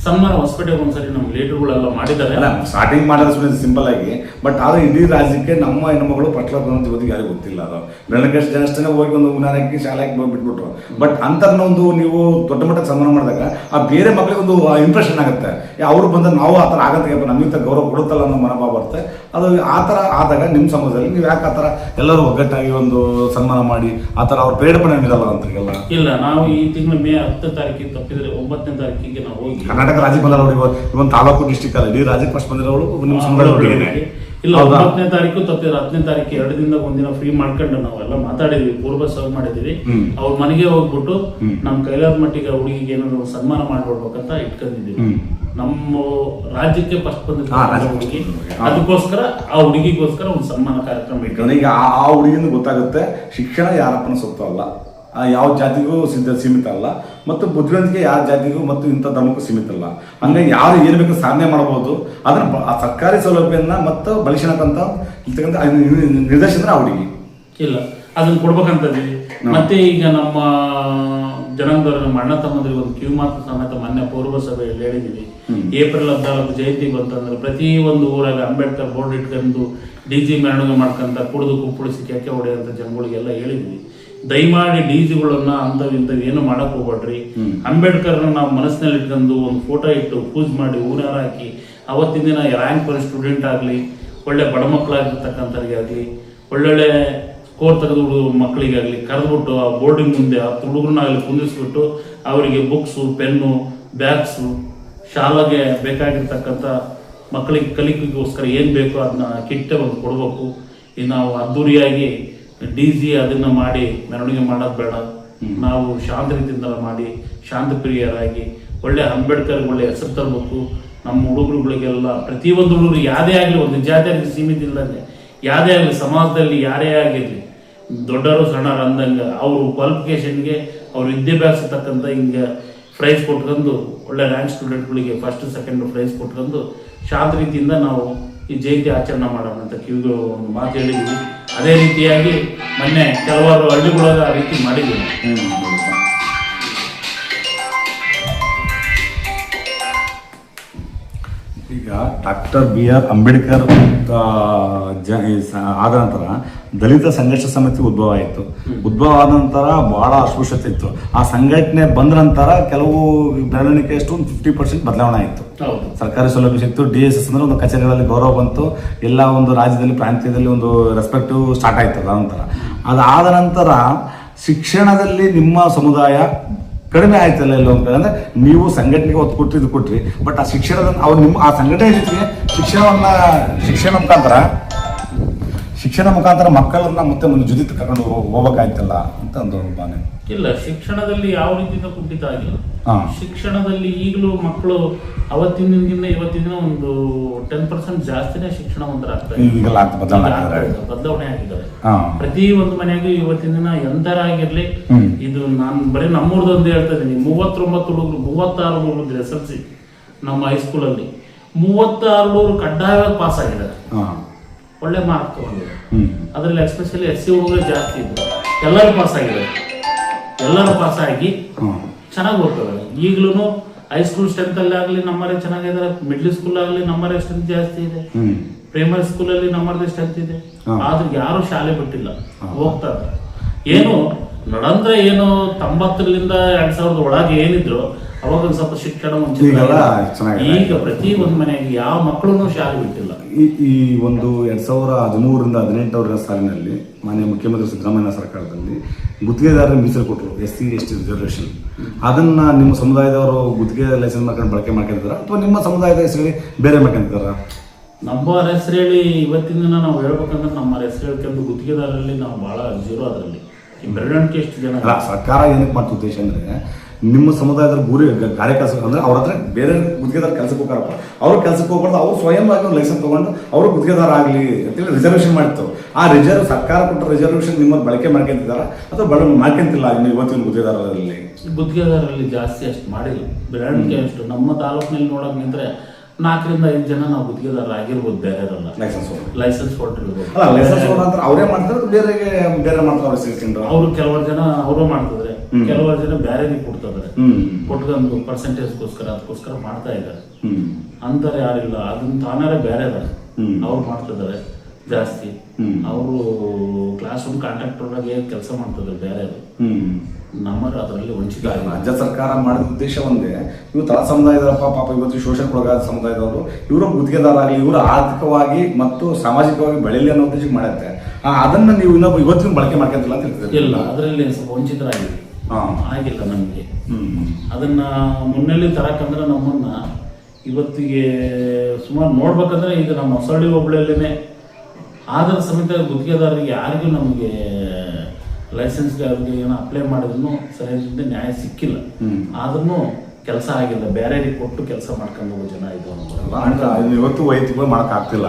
ಸನ್ಮಾನ ಹೊಸಪೇಟೆಗೆ ಒಂದ್ಸರಿ ನಮ್ಮ ಲೀಡರ್ಗಳೆಲ್ಲ ಮಾಡಿದ್ದಾರೆ.
ಸ್ಟಾರ್ಟಿಂಗ್ ಮಾಡೋದು ಸಿಂಪಲ್ ಆಗಿ, ಬಟ್ ಆದ್ರೆ ಇಡೀ ರಾಜ್ಯಕ್ಕೆ ನಮ್ಮ ಹೆಣ್ಣುಮಗಳು ಫಸ್ಟ್ ಕ್ಲಾಸ್ ಬಂದಂತ ಇವತ್ತಿಗೆ ಯಾರಿಗೂ ಗೊತ್ತಿಲ್ಲ. ಅದು ಬೆಳಗ್ಗೆ ಜನಷ್ಟೇ ಹೋಗಿ ಒಂದು ಉನಾರಕ್ಕೆ ಶಾಲೆಗೆ ಬಿಟ್ಬಿಟ್ರು. ಬಟ್ ಅಂತರ್ನೊಂದು ನೀವು ದೊಡ್ಡ ಮಟ್ಟದ ಸನ್ಮಾನ ಮಾಡಿದಾಗ ಆ ಬೇರೆ ಮಕ್ಕಳಿಗೆ ಒಂದು ಇಂಪ್ರೆಷನ್ ಆಗುತ್ತೆ. ಅವ್ರು ಬಂದ ನಾವು ಆ ಥರ ಆಗತ್ತೆ, ನಮ್ಗಿಂತ ಗೌರವ ಕೊಡುತ್ತಲ್ಲ ಅನ್ನೋ ಮನೋಭಾವ ಬರುತ್ತೆ. ಅದು ಆ ಥರ ಆದಾಗ ನಿಮ್ಮ ಸಮಾಜದಲ್ಲಿ ನೀವು ಯಾಕೆ ಆ ಥರ ಎಲ್ಲರೂ ಒಗ್ಗಟ್ಟಾಗಿ ಒಂದು ಸನ್ಮಾನ ಮಾಡಿ ಆ ಥರ ಅವ್ರ ಪ್ರೇರೇಪಣೆ ಇರಲ್ಲ ಅಂತಾಗೆಲ್ಲ?
ಇಲ್ಲ, ನಾವು ಈ ತಿಂಗಳು ಮೇ 10ನೇ ತಾರೀಕಿಗೆ ತಪ್ಪಿದ್ರೆ 9ನೇ ತಾರೀಕಿಗೆ ನಾವು ಹೋಗಿ
ಕರ್ನಾಟಕ ರಾಜ್ಯ ಬಂದವರು ಇವತ್ತು ತಾಲೂಕು ಡಿಸ್ಟಿಕ್ ಅಲ್ಲ, ಇಡೀ ರಾಜ್ಯಕ್ಕೆ ಫಸ್ಟ್ ಬಂದಿರೋರು ನಿಮ್ಮ ಸಮುದಾಯ.
ಇಲ್ಲ, 9ನೇ ತಾರೀಕು ತಪ್ಪಿದ್ರೆ 10ನೇ ತಾರೀಕು 2 ದಿನದಾಗ ಒಂದಿನ ಫ್ರೀ ಮಾಡ್ಕೊಂಡು ನಾವೆಲ್ಲ ಮಾತಾಡಿದ್ವಿ, ಪೂರ್ವ ಸಭೆ ಮಾಡಿದ್ವಿ. ಅವ್ರ ಮನೆಗೆ ಹೋಗ್ಬಿಟ್ಟು ನಮ್ಮ ಕೈಲಾದ ಮಟ್ಟಿಗೆ ಹುಡುಗಿಗೆ ಏನಾದ್ರು ಸನ್ಮಾನ ಮಾಡ್ಬಿಡ್ಬೇಕಂತ ಇಟ್ಕೊಂಡಿದ್ದೀವಿ. ನಮ್ಮ ರಾಜ್ಯಕ್ಕೆ ಫಸ್ಟ್ ಬಂದಿದ್ದ ಹುಡುಗಿ, ಅದಕ್ಕೋಸ್ಕರ ಆ ಹುಡುಗಿಗೋಸ್ಕರ ಒಂದು ಸನ್ಮಾನ ಕಾರ್ಯಕ್ರಮ ಇಟ್ಕೊಂಡು
ಈಗ ಆ ಹುಡುಗಿನ ಗೊತ್ತಾಗುತ್ತೆ ಶಿಕ್ಷಣ ಯಾರಪ್ಪನ ಸೊತ್ತು ಅಲ್ಲ, ಯಾವ ಜಾತಿಗೂ ಸೀಮಿತ ಅಲ್ಲ, ಮತ್ತು ಬುದ್ಧಿವಂತಿಕೆ ಯಾವ ಜಾತಿಗೂ ಮತ್ತು ಇಂಥ ಧರ್ಮಕ್ಕೂ ಸೀಮಿತ ಅಲ್ಲ. ಹಂಗಾಗಿ ಯಾರು ಏನು ಬೇಕು ಸಾಧನೆ ಮಾಡಬಹುದು, ಅದನ್ನ ಆ ಸರ್ಕಾರಿ ಸೌಲಭ್ಯನ ಮತ್ತು ಬಳಸಿನಕ್ಕಂತ ಇರ್ತಕ್ಕಂಥ ನಿರ್ದೇಶನ ಆ ಹುಡುಗಿ
ಇಲ್ಲ ಅದನ್ನ ಕೊಡ್ಬೇಕಂತದ್ವಿ. ಮತ್ತೆ ಈಗ ನಮ್ಮ ಜನಾಂಗದವ್ರ ನಮ್ಮ ಅಣ್ಣ ತಮ್ಮದ್ರಿಗೆ ಒಂದು ಕಿವಿಮಾತು ಸಮೇತ ಮೊನ್ನೆ ಪೂರ್ವ ಸಭೆಯಲ್ಲಿ ಹೇಳಿದೀವಿ. ಏಪ್ರಿಲ್ 14 ಜಯಂತಿ ಬಂತಂದ್ರೆ ಪ್ರತಿ ಒಂದು ಊರಾಗ ಅಂಬೇಡ್ಕರ್ ಬೋರ್ಡ್ ಇಟ್ಕೊಂಡು DG ಮೆರವಣಿಗೆ ಮಾಡ್ಕೊಂತ ಕುಡಿದು ಕುಪ್ಪಳಿಸಿ ಕೆಕ್ಕೆ ಹೊಡೆಯಂತ ಜನಗಳಿಗೆಲ್ಲ ಹೇಳಿದ್ವಿ. ದಯಮಾಡಿ DGಗಳನ್ನ ಇಂಥವು ಏನು ಮಾಡಕ್ ಹೋಗ್ಬೇಡ್ರಿ. ಅಂಬೇಡ್ಕರ್ನ ನಾವು ಮನಸ್ಸಿನಲ್ಲಿ ಇಟ್ಕೊಂಡು ಒಂದು ಫೋಟೋ ಇಟ್ಟು ಪೂಜೆ ಮಾಡಿ ಊರಾರ ಹಾಕಿ ಅವತ್ತಿನ ದಿನ ರ್ಯಾಂಕ್ ಪರ್ ಸ್ಟೂಡೆಂಟ್ ಆಗಲಿ, ಒಳ್ಳೆ ಬಡ ಮಕ್ಕಳಾಗಿರ್ತಕ್ಕಂಥವ್ರಿಗೆ ಆಗಲಿ, ಒಳ್ಳೊಳ್ಳೆ ಸ್ಕೋರ್ ತೆಗೆದು ಮಕ್ಕಳಿಗಾಗಲಿ ಕರೆದ್ಬಿಟ್ಟು ಆ ಬೋರ್ಡಿಂಗ್ ಮುಂದೆ ಆ ಹುಡುಗರನ್ನಾಗಲಿ ಕುಂದಿಸ್ಬಿಟ್ಟು ಅವರಿಗೆ ಬುಕ್ಸು, ಪೆನ್ನು, ಬ್ಯಾಗ್ಸು, ಶಾಲೆಗೆ ಬೇಕಾಗಿರ್ತಕ್ಕಂಥ ಮಕ್ಕಳಿಗೆ ಕಲಿಕೆಗೋಸ್ಕರ ಏನು ಬೇಕೋ ಅದನ್ನ ಕಿಟ್ಟೆ ಒಂದು ಕೊಡಬೇಕು. ಈಗ ನಾವು ಅದ್ದೂರಿಯಾಗಿ DG ಅದನ್ನ ಮಾಡಿ ಮೆರವಣಿಗೆ ಮಾಡೋದು ಬೇಡ. ನಾವು ಶಾಂತ ರೀತಿಯಿಂದ ಮಾಡಿ ಶಾಂತ ಪ್ರಿಯರಾಗಿ ಒಳ್ಳೆ ಅಂಬೇಡ್ಕರ್ ಒಳ್ಳೆ ಹೆಸರು ತರಬೇಕು. ನಮ್ಮ ಹುಡುಗರುಗಳಿಗೆಲ್ಲ ಪ್ರತಿಯೊಂದು ಹುಡುಗರು ಯಾವುದೇ ಆಗಲಿ, ಒಂದು ಜಾತಿಯಾಗಿ ಸೀಮಿತ ಇಲ್ಲದಂಗೆ ಯಾವುದೇ ಆಗಲಿ, ಸಮಾಜದಲ್ಲಿ ಯಾರೇ ಆಗಿರಲಿ, ದೊಡ್ಡವರು ಸಣ್ಣರು ಅಂದಂಗೆ ಅವರು ಕ್ವಾಲಿಫಿಕೇಶನ್ಗೆ ಅವ್ರ ವಿದ್ಯಾಭ್ಯಾಸ ತಕ್ಕಂಥ ಹಿಂಗೆ ಪ್ರೈಸ್ ಕೊಟ್ಕೊಂಡು ಒಳ್ಳೆ ರ್ಯಾಂಕ್ ಸ್ಟೂಡೆಂಟ್ಗಳಿಗೆ ಫಸ್ಟ್ ಸೆಕೆಂಡ್ ಪ್ರೈಸ್ ಕೊಟ್ಕೊಂಡು ಶಾಂತ ರೀತಿಯಿಂದ ನಾವು ಈ ಜಯಂತಿ ಆಚರಣೆ ಮಾಡೋಣ ಅಂತ ಕಿವಿಗೆ ಒಂದು ಮಾತು ಹೇಳಿದ್ವಿ. ಅದೇ ರೀತಿಯಾಗಿ ಮೊನ್ನೆ ಕೆಲವಾರು ಹಳ್ಳಿಗಳಾಗ ಆ ರೀತಿ ಮಾಡಿದ್ದೀವಿ.
ಈಗ ಡಾಕ್ಟರ್ BR ಅಂಬೇಡ್ಕರ್ ಆದ ನಂತರ ದಲಿತ ಸಂಘರ್ಷ ಸಮಿತಿ ಉದ್ಭವ ಆಯಿತು. ಉದ್ಭವ ಆದ ನಂತರ ಬಹಳ ಅಸ್ಪೃಶ್ಯತೆ ಇತ್ತು. ಆ ಸಂಘಟನೆ ಬಂದ ನಂತರ ಕೆಲವು ಬೆಳವಣಿಗೆಯಷ್ಟು ಒಂದು 50% ಬದಲಾವಣೆ ಆಯಿತು. ಸರ್ಕಾರಿ ಸೌಲಭ್ಯ ಸಿಕ್ತು. DSS ಅಂದ್ರೆ ಒಂದು ಕಚೇರಿಗಳಲ್ಲಿ ಗೌರವ ಬಂತು. ಎಲ್ಲ ಒಂದು ರಾಜ್ಯದಲ್ಲಿ ಪ್ರಾಂತ್ಯದಲ್ಲಿ ಒಂದು ರೆಸ್ಪೆಕ್ಟು ಸ್ಟಾರ್ಟ್ ಆಯಿತು. ಅದ ನಂತರ ಅದಾದ ನಂತರ ಶಿಕ್ಷಣದಲ್ಲಿ ನಿಮ್ಮ ಸಮುದಾಯ ಕಡಿಮೆ ಆಯ್ತಲ್ಲ ಎಲ್ಲೋ ಅಂತ ಅಂದ್ರೆ ನೀವು ಸಂಘಟನೆಗೆ ಒತ್ತು ಕೊಟ್ಟು ಇದು ಕೊಟ್ರಿ, ಬಟ್ ಆ ಶಿಕ್ಷಣದ ಅವ್ರು ನಿಮ್ಮ ಆ ಸಂಘಟನೆ ಜೊತೆಗೆ ಶಿಕ್ಷಣ ಮುಖಾಂತರ ಮಕ್ಕಳನ್ನ ಮತ್ತೆ ಒಂದು ಜೊತೆ ಕರ್ಕೊಂಡು ಹೋಗ್ಬೇಕಾಯ್ತಲ್ಲ ಅಂತ ಒಂದು ಭಾವನೆ.
ಇಲ್ಲ, ಶಿಕ್ಷಣದಲ್ಲಿ ಯಾವ ರೀತಿಯಿಂದ ಕುಂಠಿತ ಆಗಿಲ್ಲ. ಶಿಕ್ಷಣದಲ್ಲಿ ಈಗಲೂ ಮಕ್ಕಳು ಅವತ್ತಿನ ದಿನದಿಂದ ಇವತ್ತಿನ ದಿನ ಒಂದು 10% ಜಾಸ್ತಿನೇ ಶಿಕ್ಷಣವಂತರಾಗ್ತಾರೆ, ಬದಲಾವಣೆ ಆಗಿದ್ದಾರೆ. ಪ್ರತಿ ಒಂದು ಮನೆಗೂ ಇವತ್ತಿನ ದಿನ ಎಂತರಾಗಿರ್ಲಿ, ಇದು ನಾನು ಬರೀ ನಮ್ಮೂರ್ದೊಂದು ಹೇಳ್ತಾ ಇದ್ದೀನಿ, 36 ಹುಡುಗರು SLC ನಮ್ಮ ಹೈಸ್ಕೂಲಲ್ಲಿ 36 ಕಡ್ಡಾಯವಾಗಿ ಪಾಸ್ ಆಗಿದ್ದಾರೆ, ಒಳ್ಳೆ ಮಾರ್ಕ್ ತಗೊಂಡಿದ್ದಾರೆ. ಅದರಲ್ಲಿ ಎಸ್ಪೆಷಲಿ SC ಹುಡುಗರು ಜಾಸ್ತಿ ಇದ್ರು, ಎಲ್ಲರೂ ಪಾಸ್ ಆಗಿದ್ದಾರೆ. ಎಲ್ಲರೂ ಪಾಸ್ ಆಗಿ ಚೆನ್ನಾಗಿ ಓದ್ತಾರೆ. ಈಗಲೂ ಹೈಸ್ಕೂಲ್ ಸ್ಟ್ರೆಂತ್ ಅಲ್ಲಿ ಆಗಲಿ ನಮ್ಮರೇ ಚೆನ್ನಾಗಿದ್ದಾರೆ, ಮಿಡ್ಲ್ ಸ್ಕೂಲ್ ಆಗಲಿ ನಮ್ಮರೇ ಸ್ಟ್ರೆಂತ್ ಜಾಸ್ತಿ ಇದೆ, ಪ್ರೈಮರಿ ಸ್ಕೂಲಲ್ಲಿ ನಮ್ಮದೇ ಸ್ಟ್ರೆಂತ್ ಇದೆ. ಆದ್ರೆ ಯಾರು ಶಾಲೆ ಬಿಟ್ಟಿಲ್ಲ, ಹೋಗ್ತಾ ಇದ್ದಾರೆ. ಏನು ನಡಂದ್ರೆ ಏನು 90ರಿಂದ 2000 ಒಳಗೆ ಏನಿದ್ರು ಅವಾಗ ಒಂದು ಸ್ವಲ್ಪ ಶಿಕ್ಷಣ ಈಗ ಪ್ರತಿ ಒಂದು ಮನೆಗೆ ಯಾವ ಮಕ್ಕಳು ಶಾಲೆ ಬಿಟ್ಟಿಲ್ಲ.
ಈ ಒಂದು 2013ರಿಂದ 2018 ಸಾಲಿನಲ್ಲಿ ಮಾನ್ಯ ಮುಖ್ಯಮಂತ್ರಿ ಸಿದ್ದರಾಮಯ್ಯ ಸರ್ಕಾರದಲ್ಲಿ ಗುತ್ತಿಗೆದಾರರಿಗೆ ಮೀಸಲು ಕೊಟ್ಟರು, SC ST ರಿಸರ್ವೇಷನ್. ಅದನ್ನ ನಿಮ್ಮ ಸಮುದಾಯದವರು ಗುತ್ತಿಗೆ ಲೈಸೆನ್ಸ್ ಮಾಡ್ಕೊಂಡು ಬಳಕೆ ಮಾಡ್ಕೊಂಡಿದ್ದಾರ ಅಥವಾ ನಿಮ್ಮ ಸಮುದಾಯದ ಹೆಸರಲ್ಲಿ ಬೇರೆ ಮಾಡ್ಕೊಂಡಿದ್ದಾರ?
ನಮ್ಮ ಹೆಸರು ಹೇಳಿ ಇವತ್ತಿನ ದಿನ ನಾವು ಹೇಳ್ಬೇಕಂದ್ರೆ ನಮ್ಮ ಹೆಸರು ಹೇಳ್ಕೊಂಡು ಗುತ್ತಿಗೆದಾರರಲ್ಲಿ ನಾವು ಬಹಳ ಜೀರೋ. ಅದರಲ್ಲಿ ಬೆರಳಿಕೆ ಎಷ್ಟು ಜನ
ಸರ್ಕಾರ ಏನಕ್ಕೆ ಮಾಡ್ತ ಉದ್ದೇಶ ಅಂದ್ರೆ ನಿಮ್ಮ ಸಮುದಾಯದ ಗುರಿ ಕಾರ್ಯಕರ್ತ ಅಂದ್ರೆ ಅವ್ರ ಹತ್ರ ಬೇರೆ ಗುತ್ತಿಗೆದಾರ ಕೆಲಸಕ್ಕೆ ಹೋಗಾರಪ್ಪ, ಅವ್ರು ಕೆಲಸಕ್ಕೆ ಹೋಗ್ಬಾರ್ದು, ಅವ್ರು ಸ್ವಯಂವಾಗಿ ಒಂದು ಲೈಸೆನ್ಸ್ ತಗೊಂಡು ಅವರು ಗುತ್ತಿಗೆದಾರ ಆಗಲಿ ಅಂತೇಳಿ ರಿಸರ್ವೇಷನ್ ಮಾಡ್ತಾರೆ. ಆ ಸರ್ಕಾರ ಕೊಟ್ಟ ರಿಸರ್ವೇಷನ್ ನಿಮ್ಮನ್ನು ಬಳಕೆ ಮಾಡ್ಕೊಂತಿದಾರ ಅಥವಾ ಮಾಡ್ಕೊಂತಿಲ್ಲ ಇವತ್ತಿನ
ಗುತ್ತಿಗೆದಾರರಲ್ಲಿ ಜಾಸ್ತಿ ಅಷ್ಟು ಮಾಡಿಲ್ಲ, ಬೆರಳಿಕೆ ಅಷ್ಟು. ನಮ್ಮ ತಾಲೂಕಿನಲ್ಲಿ ನೋಡಕ್ ನಿಂತ್ರೆ 4ರಿಂದ 5 ಜನ ನಾವು ಗುತ್ತಿಗೆದಾರ ಆಗಿರ್ಬೋದು, ಬೇರೆ ಲೈಸೆನ್ಸ್ ಹೊರಟಿರ್ಬೋದು.
ಅವರೇ ಮಾಡ್ತಾರೆ, ಬೇರೆ ಮಾಡ್ತಾರೆ.
ಅವರು ಕೆಲವರು ಜನ ಅವರು ಮಾಡ್ತಿದ್ರೆ, ಕೆಲವರು ಜನ ಬೇರೆಗೆ ಕೊಡ್ತಿದ್ದಾರೆ, ಕೊಟ್ಕೊಂಡು ಪರ್ಸೆಂಟೇಜ್ಗೋಸ್ಕರ ಅದಕ್ಕೋಸ್ಕರ ಮಾಡ್ತಾ ಇದ್ದಾರೆ. ಅಂತಾರೆ ಯಾರಿಲ್ಲ, ಅದನ್ನ ತಾನಾರೆ ಬೇರೆ ಇದಾರೆ, ಅವ್ರು ಮಾಡ್ತಿದ್ದಾರೆ ಜಾಸ್ತಿ. ಅವರು ಕ್ಲಾಸ್ ರೂಮ್ ಕಾಂಟ್ರಾಕ್ಟರ್ ಆಗಿ ಕೆಲಸ ಮಾಡ್ತಿದ್ದಾರೆ ಬೇರೆ. ನಮ್ಮರು ಅದರಲ್ಲಿ ವಂಚಿತ.
ರಾಜ್ಯ ಸರ್ಕಾರ ಮಾಡಿದ ಉದ್ದೇಶ ಒಂದೇ, ಇವು ತಳ ಸಮುದಾಯದಪ್ಪ ಪಾಪ ಇವತ್ತು ಶೋಷಣೆಗೊಳಗಾದ ಸಮುದಾಯದವರು ಇವರು ಗುತ್ತಿಗೆದಾರ ಆಗಲಿ, ಇವರು ಆರ್ಥಿಕವಾಗಿ ಮತ್ತು ಸಾಮಾಜಿಕವಾಗಿ ಬೆಳೆಯಲಿ ಅನ್ನೋ ಉದ್ದೇಶಕ್ಕೆ ಮಾಡುತ್ತೆ. ಅದನ್ನ ನೀವು ಇನ್ನೊಬ್ಬ ಇವತ್ತಿನ ಬಳಕೆ ಮಾಡ್ಕೊಂತಿಲ್ಲ ಅಂತ ಹೇಳ್ತೀವಿ.
ಇಲ್ಲ, ಅದರಲ್ಲಿ ಸ್ವಲ್ಪ ವಂಚಿತರಾಗಿದೆ, ಆಗಿಲ್ಲ ನಮಗೆ. ಅದನ್ನ ಮುನ್ನೆಲೆ ತರಕಂದ್ರೆ ನಮ್ಮನ್ನ ಇವತ್ತಿಗೆ ಸುಮಾರು ನೋಡ್ಬೇಕಂದ್ರೆ ಈಗ ನಮ್ಮ ಹೊಸಳ್ಳಿ ಹೋಬಳಿಯಲ್ಲೇನೆ ಆಧಾರ ಸಮೇತ ಗುತ್ತಿಗೆದಾರರಿಗೆ ಯಾರಿಗೂ ನಮಗೆ ಲೈಸೆನ್ಸ್ಗೆ ಅವ್ರಿಗೆ ಏನೋ ಅಪ್ಲೈ ಮಾಡಿದ್ರು ಸರಿಯಾದ ನ್ಯಾಯ ಸಿಕ್ಕಿಲ್ಲ. ಆದ್ರೂ ಕೆಲಸ ಆಗಿಲ್ಲ, ಬೇರೆ ಕೊಟ್ಟು ಕೆಲಸ ಮಾಡ್ಕೊಂಡು ಹೋಗೋ ಜನ ಇದು
ಇವತ್ತು ವೈಯಕ್ತಿಕ ಮಾಡಕ್ ಆಗ್ತಿಲ್ಲ,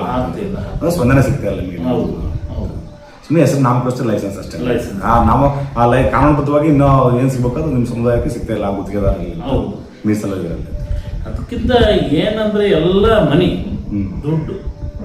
ಸ್ಪಂದನೆ ಸಿಗ್ತಾ ಇಲ್ಲ ನಿಮಗೆ.
ಹೌದು ಹೌದು,
ಸುಮ್ಮನೆ ಹೆಸರು ನಾಮಕೋಸ್ಕರ ಲೈಸೆನ್ಸ್ ಅಷ್ಟೇ.
ಲೈಸೆನ್ಸ್
ನಾವು ಕಾನೂನುಬದ್ಧವಾಗಿ ಇನ್ನೂ ಏನು ಸಿಗ್ಬೇಕಾದ್ರೆ ನಿಮ್ಮ ಸಮುದಾಯಕ್ಕೆ ಸಿಗ್ತಾ ಇಲ್ಲ, ಗುತ್ತಿಗೆದಾರರಲ್ಲಿ
ಹೌದು
ಮೀಸಲು ಇರಲ್ಲ.
ಅದಕ್ಕಿಂತ ಏನಂದ್ರೆ ಎಲ್ಲ ಮನಿ ದುಡ್ಡು